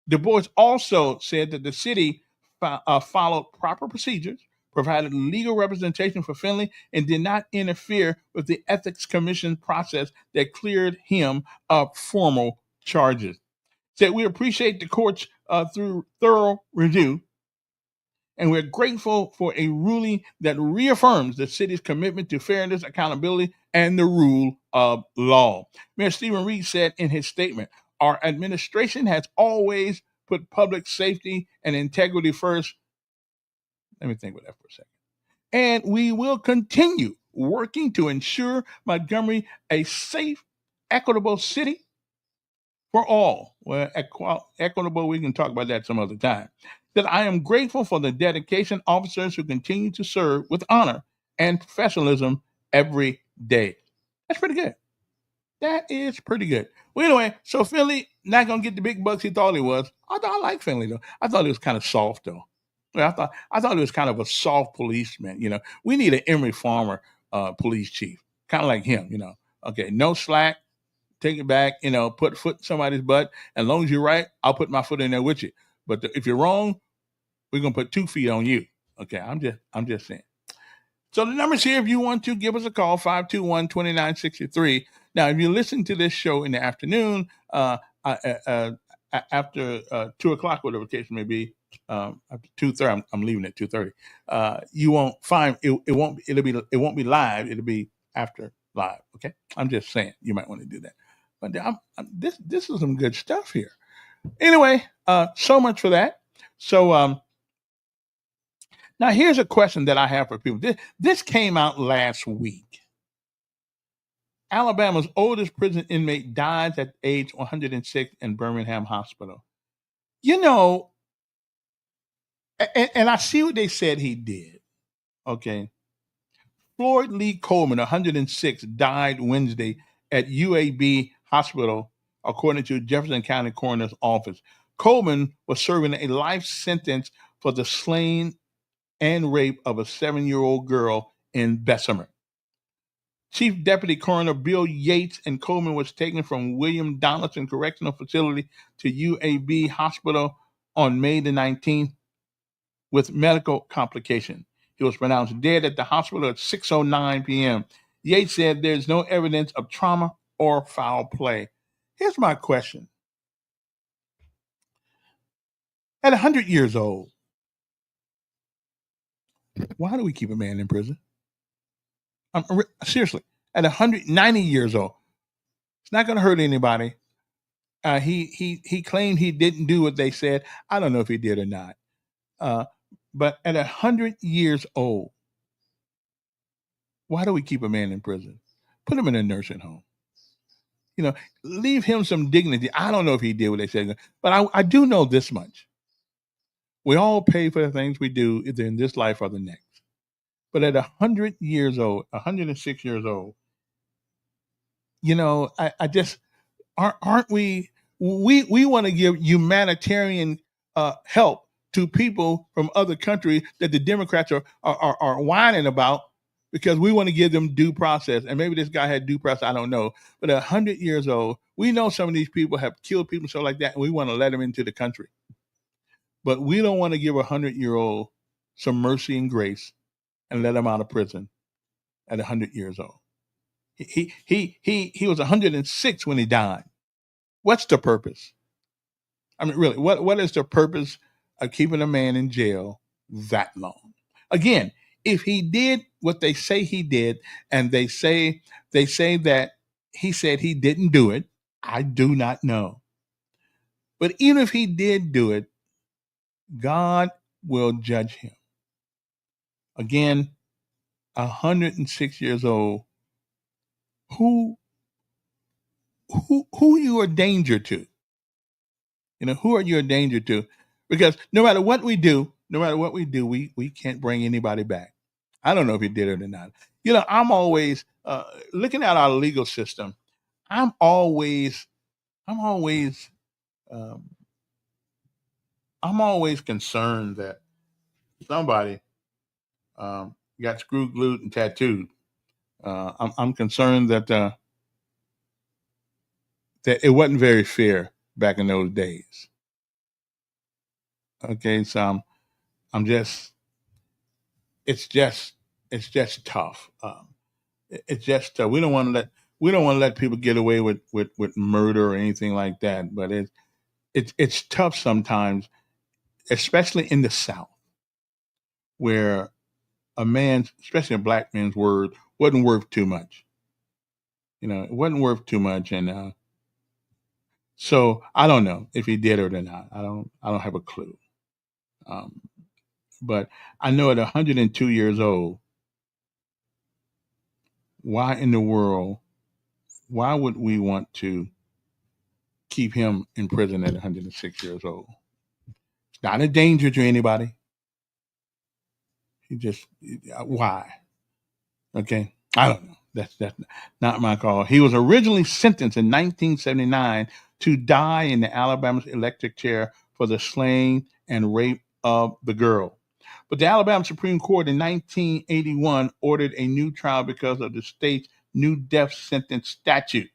Du Bois also said that the city followed proper procedures, provided legal representation for Finley, and did not interfere with the Ethics Commission process that cleared him of formal charges. Said, we appreciate the court's thorough review, and we're grateful for a ruling that reaffirms the city's commitment to fairness, accountability, and the rule of law. Mayor Stephen Reed said in his statement, our administration has always put public safety and integrity first. Let me think about that for a second. And we will continue working to ensure Montgomery a safe, equitable city for all. Well, equitable, we can talk about that some other time. That I am grateful for the dedication officers who continue to serve with honor and professionalism every day. That's pretty good. That is pretty good. Well, anyway, so Finley not going to get the big bucks he thought he was. I like Finley, though. I thought he was kind of soft, though. I thought he was kind of a soft policeman. We need an Emory Farmer police chief, kind of like him. Okay, no slack, take it back. Put a foot in somebody's butt. As long as you're right, I'll put my foot in there with you. But if you're wrong, we're gonna put 2 feet on you. Okay, I'm just saying. So the number's here if you want to give us a call, 521-2963. Now, if you listen to this show in the afternoon, after 2 o'clock, whatever the case may be, after 2:30, I'm leaving at 2:30. You won't find it. It won't be live. It'll be after live. Okay, I'm just saying you might want to do that. But this is some good stuff here. Anyway, so much for that. So now here's a question that I have for people. This came out last week. Alabama's oldest prison inmate dies at age 106 in Birmingham Hospital. And I see what they said he did. Okay. Floyd Lee Coleman, 106, died Wednesday at UAB Hospital, according to Jefferson County Coroner's Office. Coleman was serving a life sentence for the slaying and rape of a 7-year-old girl in Bessemer. Chief Deputy Coroner Bill Yates and Coleman was taken from William Donaldson Correctional Facility to UAB Hospital on May the 19th with medical complication. He was pronounced dead at the hospital at 6:09 p.m. Yates said there's no evidence of trauma or foul play. Here's my question. At 100 years old, why do we keep a man in prison? Seriously, at 190 years old, it's not going to hurt anybody. He claimed he didn't do what they said. I don't know if he did or not. But at 100 years old, why do we keep a man in prison? Put him in a nursing home. You know, leave him some dignity. I don't know if he did what they said, but I do know this much. We all pay for the things we do, either in this life or the next. But at 100 years old, 106 years old, you know, I just, aren't we want to give humanitarian help to people from other countries that the Democrats are whining about because we want to give them due process. And maybe this guy had due process, I don't know. But at 100 years old, we know some of these people have killed people, so like that, and we want to let them into the country. But we don't want to give a 100-year-old some mercy and grace and let him out of prison at 100 years old. He was 106 when he died. What's the purpose? I mean, really, what is the purpose of keeping a man in jail that long? Again, if he did what they say he did, and they say that he said he didn't do it, I do not know. But even if he did do it, God will judge him. Again, 106 years old. Who you are a danger to? You know, who are you a danger to? Because no matter what we do, we can't bring anybody back. I don't know if he did it or not. You know, I'm always looking at our legal system. I'm always concerned that somebody got screwed, glued, and tattooed. I'm concerned that it wasn't very fair back in those days. Okay, so it's just tough. It's just we don't want to let people get away with murder or anything like that. But it's tough sometimes, especially in the South, where a man's, especially a black man's word, wasn't worth too much. You know, it wasn't worth too much, and so I don't know if he did it or not. I don't have a clue. But I know at 102 years old, why in the world, why would we want to keep him in prison at 106 years old? It's not a danger to anybody. Why? Okay, I don't know. That's not my call. He was originally sentenced in 1979 to die in the Alabama electric chair for the slaying and rape of the girl. But the Alabama Supreme Court in 1981 ordered a new trial because of the state's new death sentence statute.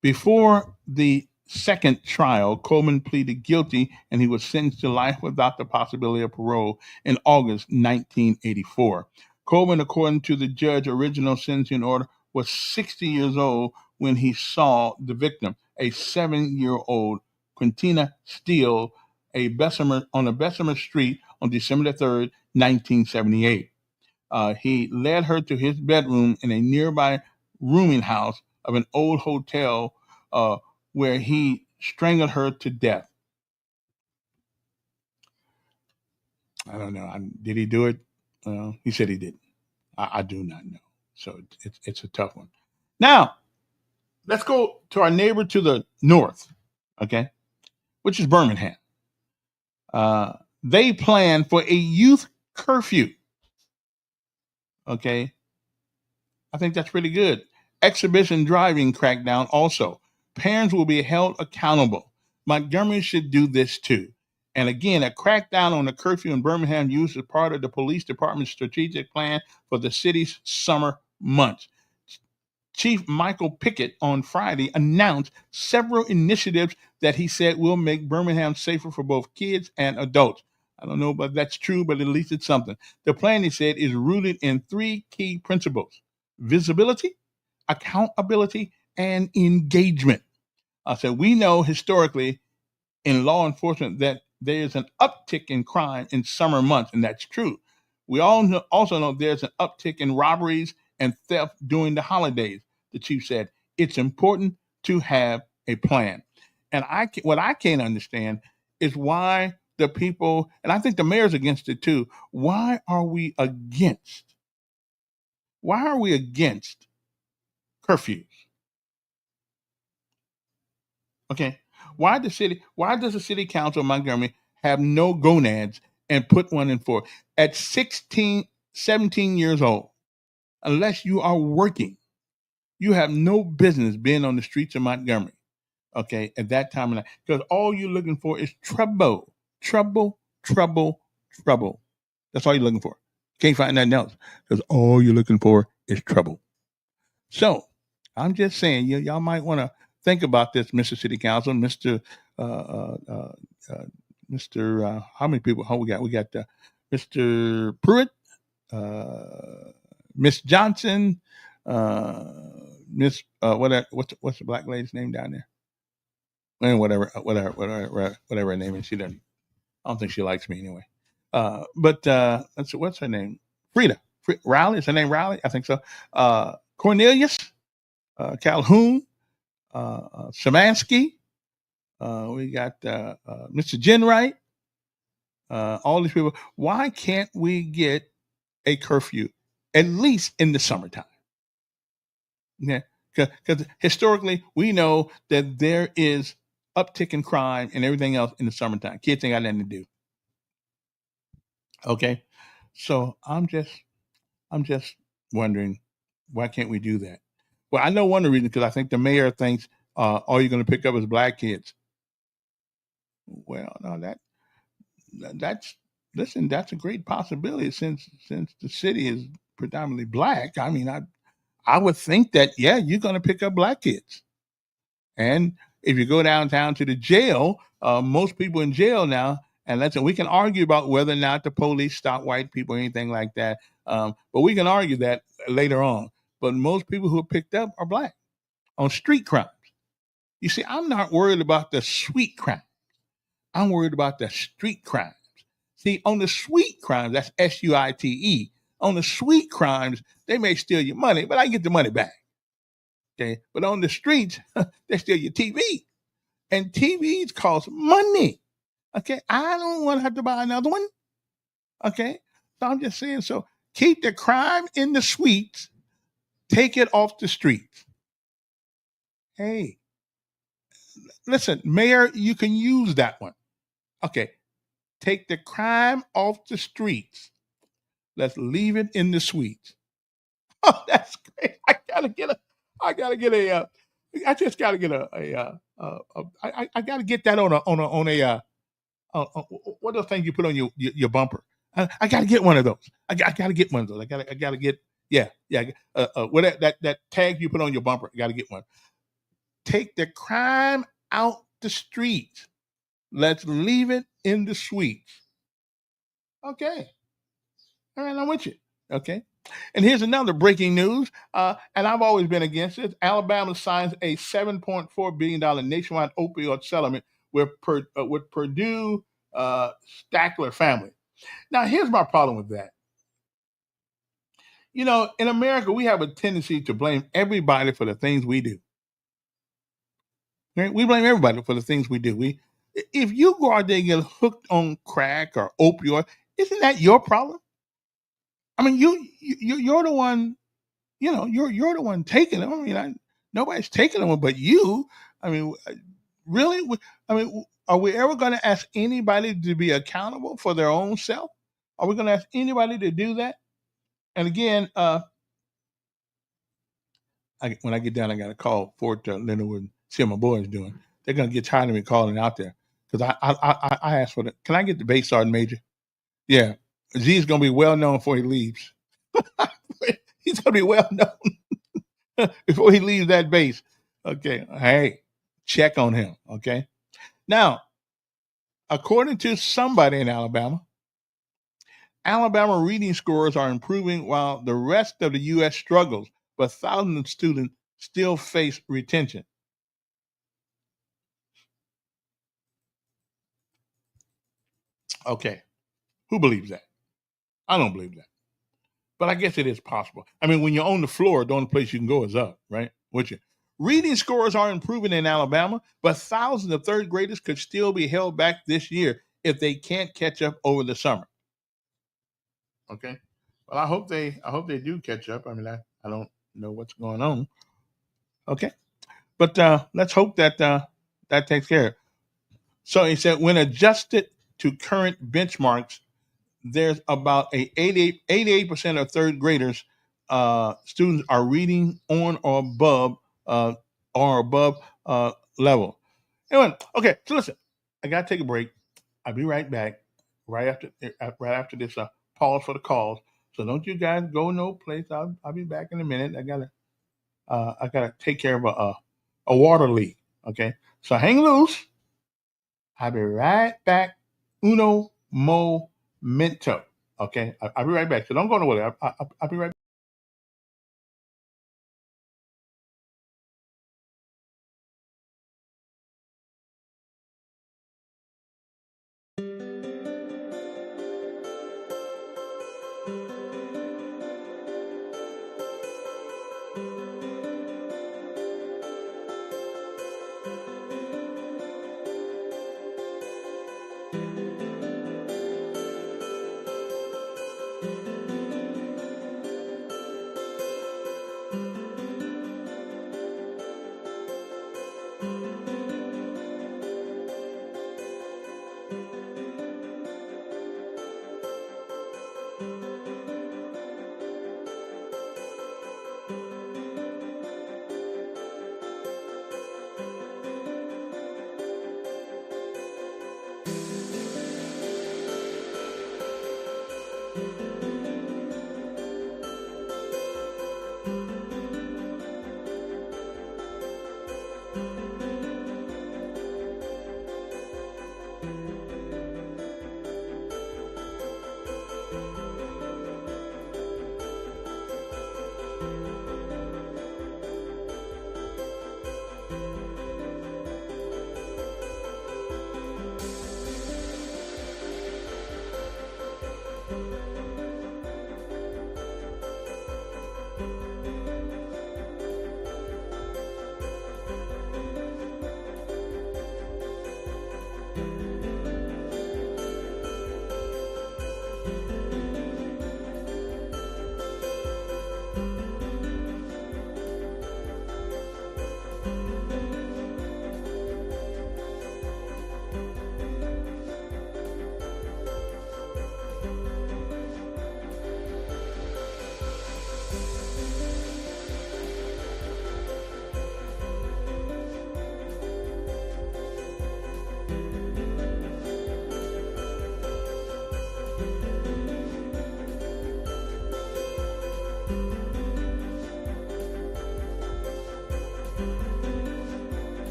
Before the second trial, Coleman pleaded guilty and he was sentenced to life without the possibility of parole in August 1984. Coleman, according to the judge's original sentencing order, was 60 years old when he saw the victim, a 7-year-old Quintina Steele, on a Bessemer street on December 3rd, 1978. He led her to his bedroom in a nearby rooming house of an old hotel where he strangled her to death. I don't know. Did he do it? He said he didn't. I do not know. So it's a tough one. Now, let's go to our neighbor to the north, okay, which is Birmingham. They plan for a youth curfew. Okay. I think that's pretty good. Exhibition driving crackdown also. Parents will be held accountable. Montgomery should do this too. And again, a crackdown on the curfew in Birmingham used as part of the police department's strategic plan for the city's summer months. Chief Michael Pickett on Friday announced several initiatives that he said will make Birmingham safer for both kids and adults. I don't know if that's true, but at least it's something. The plan, he said, is rooted in three key principles: visibility, accountability, and engagement. So we know historically in law enforcement that there is an uptick in crime in summer months, and that's true. We also know there's an uptick in robberies and theft during the holidays. The chief said it's important to have a plan. And what I can't understand is why the people, and I think the mayor's against it too. Why are we against curfews? Okay. Why does the city council of Montgomery have no gonads and put one in force? At 16, 17 years old, unless you are working, you have no business being on the streets of Montgomery, okay, at that time of night. Because all you're looking for is trouble. Trouble, trouble, trouble. That's all you're looking for. Can't find nothing else. Because all you're looking for is trouble. So, I'm just saying, y'all might want to think about this, Mr. City Council, Mr. How many people? We got Mr. Pruitt, Miss Johnson, Miss what's the black lady's name down there? And whatever her name is. She doesn't. I don't think she likes me anyway. But what's her name? Frida Riley. Is her name Riley? I think so. Cornelius, Calhoun, Szymanski. We got Mr. Jenwright. All these people. Why can't we get a curfew at least in the summertime? Yeah, because historically we know that there is uptick in crime and everything else in the summertime. Kids ain't got nothing to do. Okay, so I'm just wondering, why can't we do that? Well, I know one of the reasons, because I think the mayor thinks all you're going to pick up is black kids. Well, no, that's a great possibility since the city is predominantly black. I mean, I would think that, yeah, you're going to pick up black kids. And if you go downtown to the jail, most people in jail now, and we can argue about whether or not the police stop white people or anything like that. But we can argue that later on. But most people who are picked up are black on street crimes. You see, I'm not worried about the sweet crimes. I'm worried about the street crimes. See, on the sweet crimes, that's SUITE. On the sweet crimes, they may steal your money, but I get the money back. Okay, but on the streets, they steal your TV, and TVs cost money. Okay, I don't want to have to buy another one. Okay, so I'm just saying. So keep the crime in the suites, take it off the streets. Hey, listen, Mayor, you can use that one. Okay, take the crime off the streets. Let's leave it in the suites. Oh, that's great. I gotta get a. I just gotta get I gotta get that on a what are those things you put on your bumper? I gotta get one of those. I gotta get one of those. I gotta get what that tag you put on your bumper. I gotta get one. Take the crime out the streets. Let's leave it in the suites. Okay. All right, I'm with you. Okay. And here's another breaking news, and I've always been against it. Alabama signs a $7.4 billion nationwide opioid settlement with Purdue Stackler family. Now, here's my problem with that. You know, in America, we have a tendency to blame everybody for the things we do. Right? We blame everybody for the things we do. If you go out there and get hooked on crack or opioid, isn't that your problem? I mean, you're the one, you're the one taking them. I mean, nobody's taking them but you. I mean, really? I mean, are we ever going to ask anybody to be accountable for their own self? Are we going to ask anybody to do that? And again, when I get down, I got to call Fort Leonard and see how my boys doing. They're going to get tired of me calling out there because I asked for the. Can I get the bass sergeant major? Yeah, Z's gonna be well known before he leaves. He's gonna be well known before he leaves that base. Okay, hey, check on him. Okay, now according to somebody in Alabama, Alabama reading scores are improving while the rest of the U.S. struggles, but thousands of students still face retention. Okay, who believes that? I don't believe that. But I guess it is possible. I mean, when you're on the floor, the only place you can go is up, right? Would you? Reading scores are improving in Alabama, but thousands of third graders could still be held back this year if they can't catch up over the summer. Okay. Well, I hope they do catch up. I mean, I don't know what's going on. Okay. But let's hope that that takes care of it. So he said, when adjusted to current benchmarks, there's about 88% of third graders students are reading on or above level. Anyway, okay, so listen, I gotta take a break. I'll be right back right after this pause for the calls. So don't you guys go no place. I'll be back in a minute. I gotta take care of a water leak. Okay, so hang loose. I'll be right back. Uno momento. Okay, I'll be right back. So don't go nowhere. I'll be right back.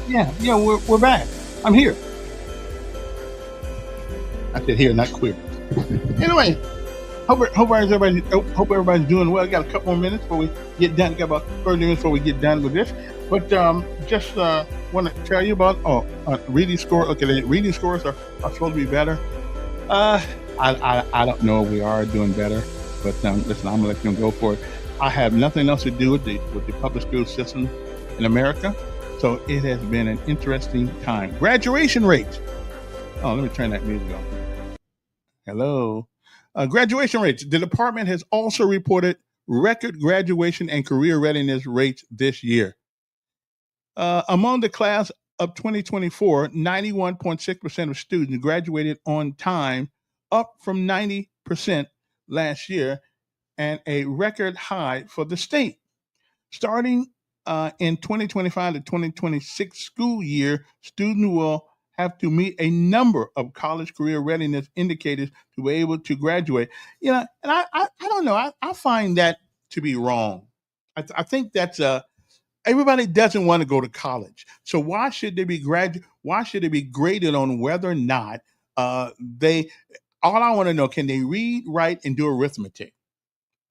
Yeah, we're back. I'm here. I said here, not queer. Anyway, hope everybody's doing well. Got a couple more minutes before we get done. Got about 30 minutes before we get done with this. But just want to tell you about reading score. Okay, the reading scores are supposed to be better. I don't know if we are doing better, but listen, I'm gonna let them go for it. I have nothing else to do with the public school system in America, so it has been an interesting time. Graduation rates. Oh, let me turn that music off. Hello. Graduation rates. The department has also reported record graduation and career readiness rates this year. Among the class of 2024, 91.6% of students graduated on time, up from 90% last year, and a record high for the state. Starting in 2025 to 2026 school year, students will have to meet a number of college career readiness indicators to be able to graduate. You know, and I don't know. I find that to be wrong. I think that's everybody doesn't want to go to college. So why should they be Why should they be graded on whether or not they? All I want to know, can they read, write, and do arithmetic?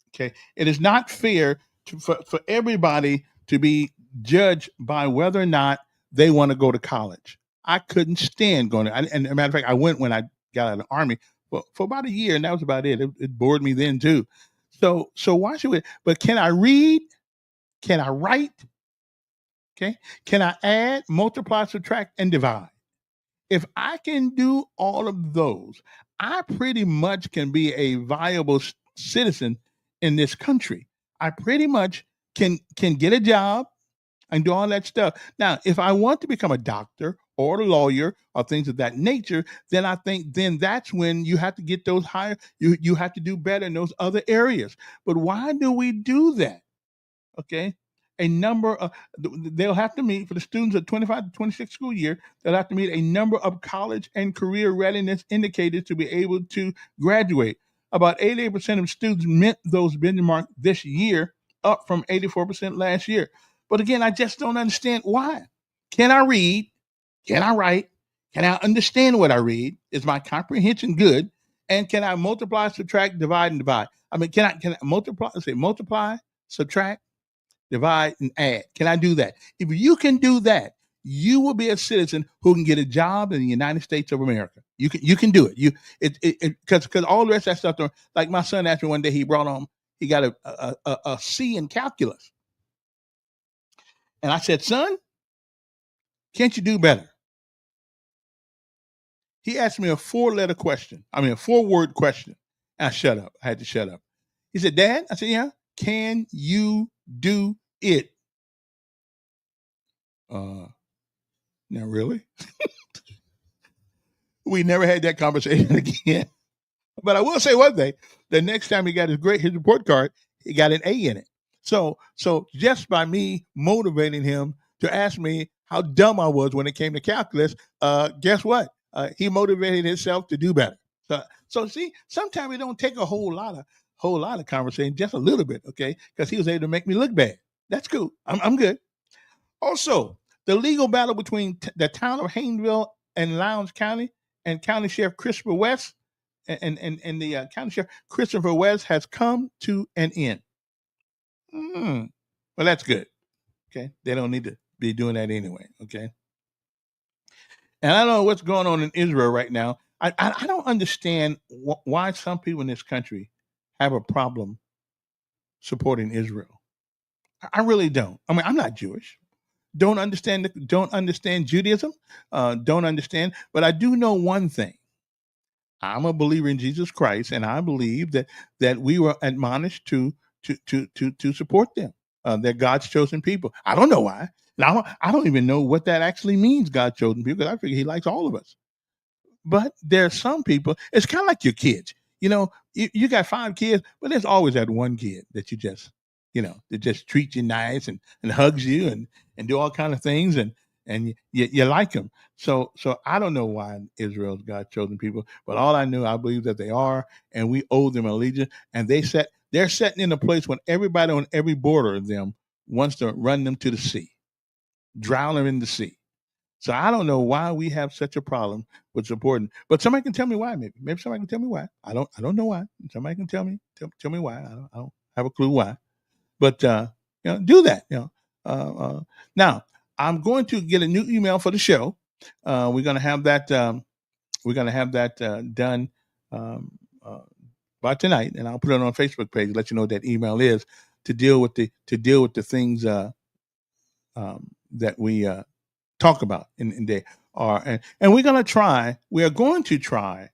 Okay, it is not fair for everybody to be judged by whether or not they want to go to college. I couldn't stand going to, and as a matter of fact, I went when I got out of the army for about a year, and that was about it. It bored me then too. So why should we? But can I read? Can I write? Okay. Can I add, multiply, subtract, and divide? If I can do all of those, I pretty much can be a viable citizen in this country. I pretty much can get a job and do all that stuff. Now, if I want to become a doctor or a lawyer or things of that nature, then I think then that's when you have to get those higher. You have to do better in those other areas. But why do we do that? Okay. A number of they'll have to meet for the students of 25 to 26 school year, they'll have to meet a number of college and career readiness indicators to be able to graduate. About 88% of students met those benchmarks this year, up from 84% last year. But again, I just don't understand why. Can I read? Can I write? Can I understand what I read? Is my comprehension good? And can I multiply, subtract, divide, and divide? I mean, can I multiply, subtract, divide, and add? Can I do that? If you can do that, you will be a citizen who can get a job in the United States of America. You can do it. Because all the rest of that stuff. Like my son asked me one day, he got a C in calculus, and I said, son, can't you do better? He asked me a 4-word question. And I shut up. I had to shut up. He said, Dad, I said, yeah, can you do it? Now really? We never had that conversation again. But I will say one thing. The next time he got his report card, he got an A in it. So just by me motivating him to ask me how dumb I was when it came to calculus, guess what? He motivated himself to do better. So see, sometimes it don't take a whole lot of conversation, just a little bit, okay? Because he was able to make me look bad. That's cool. I'm good. Also, the legal battle between the town of Haynesville and Lowndes County and County Sheriff Christopher West and the County Sheriff Christopher West has come to an end. Well, that's good. Okay, they don't need to be doing that anyway. Okay, and I don't know what's going on in Israel right now. I don't understand why some people in this country have a problem supporting Israel. I really don't. I mean, I'm not Jewish. Don't understand Judaism. Don't understand. But I do know one thing. I'm a believer in Jesus Christ, and I believe that we were admonished to support them. They're God's chosen people. I don't know why. Now I don't even know what that actually means, God's chosen people, because I figure He likes all of us. But there are some people. It's kind of like your kids. You know, you got 5 kids, but there's always that one kid that you just, that just treats you nice and hugs you and do all kind of things and you like them. So I don't know why Israel's God's chosen people, but all I know, I believe that they are, and we owe them allegiance. And they're setting in a place when everybody on every border of them wants to run them to the sea, drown them in the sea. So I don't know why we have such a problem with supporting. But somebody can tell me why. Maybe somebody can tell me why. I don't know why. Somebody can tell me why. I don't have a clue why. But do that. Now I'm going to get a new email for the show. We're going to have that. Done by tonight, and I'll put it on Facebook page. Let you know what that email is to deal with the things that we talk about in there. And we're going to try. We are going to try.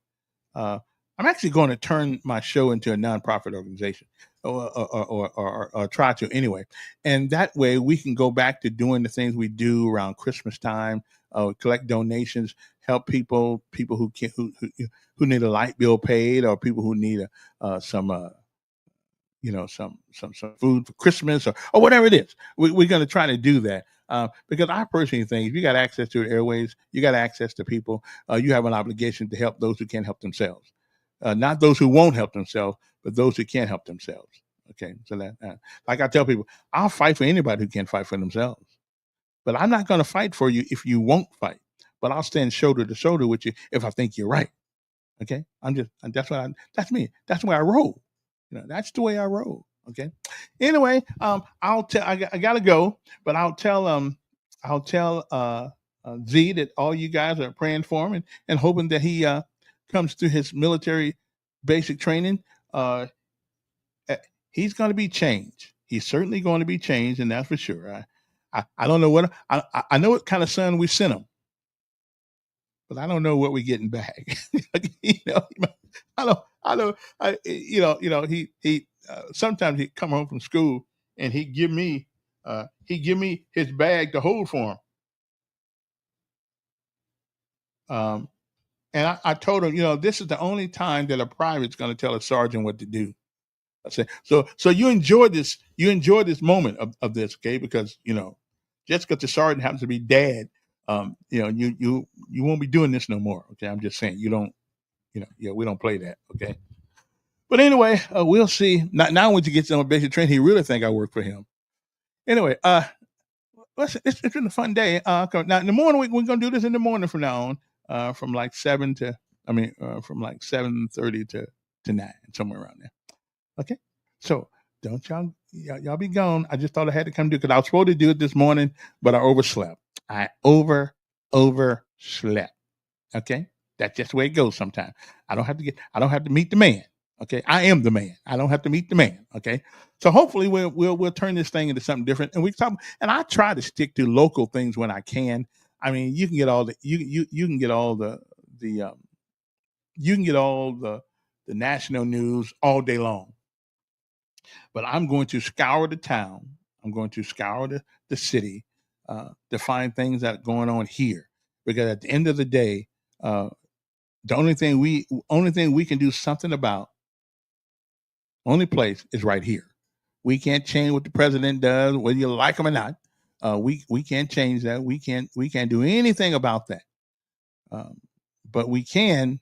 I'm actually going to turn my show into a nonprofit organization, or try to anyway. And that way, we can go back to doing the things we do around Christmas time, collect donations, help people who can who need a light bill paid, or people who need some food for Christmas, or whatever it is. We're going to try to do that. Because I personally think if you got access to the airways, you got access to people, you have an obligation to help those who can't help themselves. Not those who won't help themselves, but those who can't help themselves. Okay, so that, like I tell people, I'll fight for anybody who can't fight for themselves. But I'm not going to fight for you if you won't fight. But I'll stand shoulder to shoulder with you if I think you're right. Okay, that's me. That's the way I roll. That's the way I roll. Okay. Anyway, I gotta go, but I'll tell Z that all you guys are praying for him and hoping that he comes through his military basic training. He's going to be changed. He's certainly going to be changed, and that's for sure. I don't know what I know what kind of son we sent him, but I don't know what we're getting back. He sometimes he come home from school and he give me his bag to hold for him. And I told him, this is the only time that a private's going to tell a sergeant what to do. I said, so you enjoy this moment of this, okay? Because just because the sergeant happens to be dad, you won't be doing this no more. Okay, I'm just saying you don't, we don't play that. Okay, but anyway, we'll see. Now once he gets on basic training, he really think I work for him. Anyway, listen, it's been a fun day. Now in the morning we're gonna do this in the morning from now on, from like 7:30 to 9, somewhere around there. Okay, so don't y'all be gone. I just thought I had to come do it because I was supposed to do it this morning, but I overslept. I overslept. Okay, that's just the way it goes. Sometimes I don't have to meet the man. Okay, I am the man. I don't have to meet the man. Okay, so hopefully we'll turn this thing into something different. And we talk. And I try to stick to local things when I can. I mean, you can get all the you can get all the national news all day long. But I'm going to scour the town. I'm going to scour the city to find things that are going on here. Because at the end of the day, the only thing we can do something about, only place is right here. We can't change what the president does, whether you like him or not. We can't change that. We can't do anything about that. But we can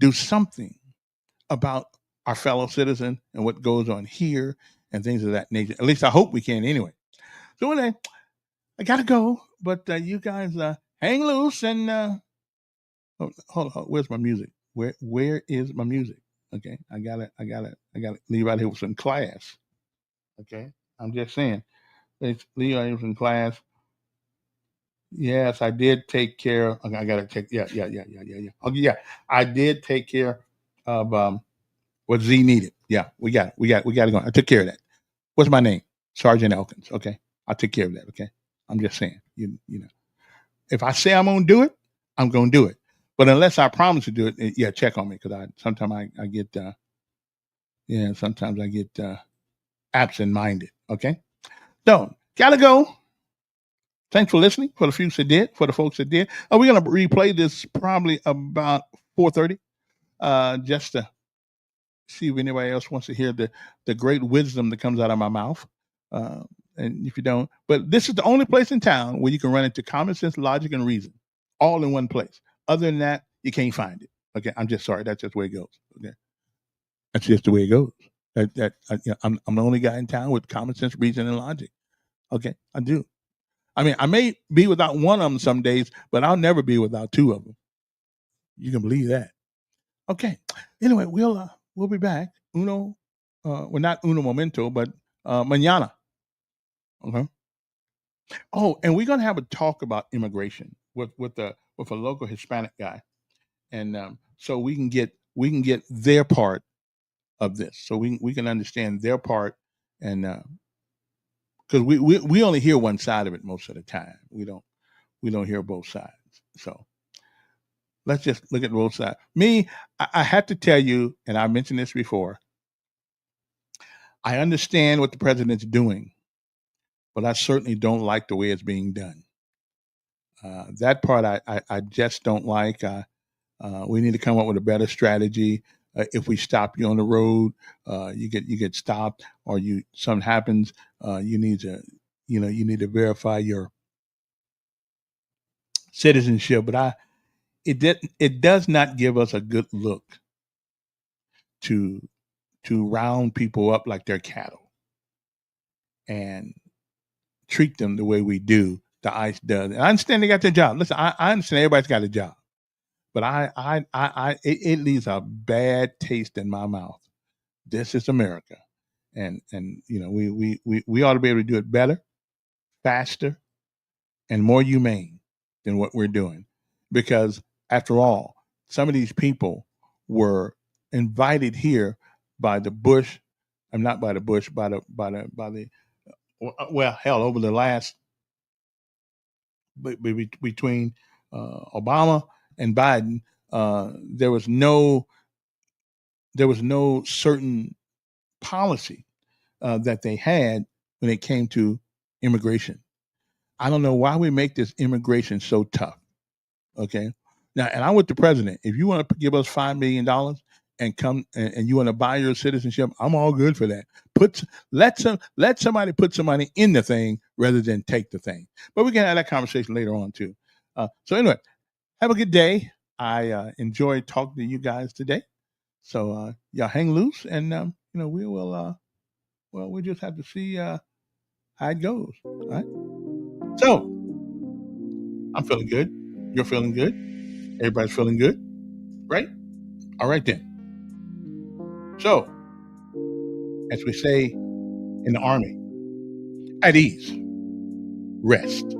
do something about our fellow citizen and what goes on here and things of that nature. At least I hope we can anyway. So anyway, I gotta go, but you guys hang loose and hold on. Where's my music? Where is my music? Okay, I gotta leave out here with some class. Okay, I'm just saying. Let's leave out here with some class. Yes, I did take care of. I gotta take. Yeah. Okay, yeah, I did take care of what Z needed. Yeah, we got to go. I took care of that. What's my name? Sergeant Elkins. Okay, I took care of that. Okay, I'm just saying. You know, if I say I'm gonna do it, I'm gonna do it. But unless I promise to do it, yeah, check on me because sometimes I get sometimes I get absent minded. Okay, so gotta go. Thanks for listening. For the few that did, for the folks that did, we're gonna replay this probably about 4:30, just to see if anybody else wants to hear the great wisdom that comes out of my mouth. And if you don't, but this is the only place in town where you can run into common sense, logic, and reason, all in one place. Other than that, you can't find it. Okay, I'm just sorry. That's just the way it goes. Okay, that's just the way it goes. I'm the only guy in town with common sense, reason, and logic. Okay, I do. I mean, I may be without one of them some days, but I'll never be without two of them. You can believe that. Okay. Anyway, we'll be back. Well, not uno momento, but mañana. Okay. Oh, and we're gonna have a talk about immigration with a local Hispanic guy, and so we can get their part of this, so we can understand their part, and because we only hear one side of it most of the time. We don't hear both sides. So let's just look at both sides. Me, I have to tell you, and I mentioned this before. I understand what the president's doing, but I certainly don't like the way it's being done. That part I just don't like. We need to come up with a better strategy. If we stop you on the road, you get stopped, or something happens. You need to verify your citizenship. But it does not give us a good look to round people up like they're cattle and treat them the way we do. The ICE does. And I understand they got their job. Listen, I understand everybody's got a job, but it leaves a bad taste in my mouth. This is America, and we ought to be able to do it better, faster, and more humane than what we're doing. Because after all, some of these people were invited here by the Bush. I'm not by the Bush, by the well, hell, over the last between Obama and Biden, there was no certain policy that they had when it came to immigration. I don't know why we make this immigration so tough. Okay, now, and I'm with the president. If you want to give us $5 million and come and you want to buy your citizenship, I'm all good for that. Let somebody put some money in the thing rather than take the thing. But we can have that conversation later on too. So anyway, have a good day. I enjoyed talking to you guys today. So y'all hang loose, and we will. Well, we just have to see how it goes. All right. So I'm feeling good. You're feeling good. Everybody's feeling good, right? All right then. So, as we say in the Army, at ease, rest.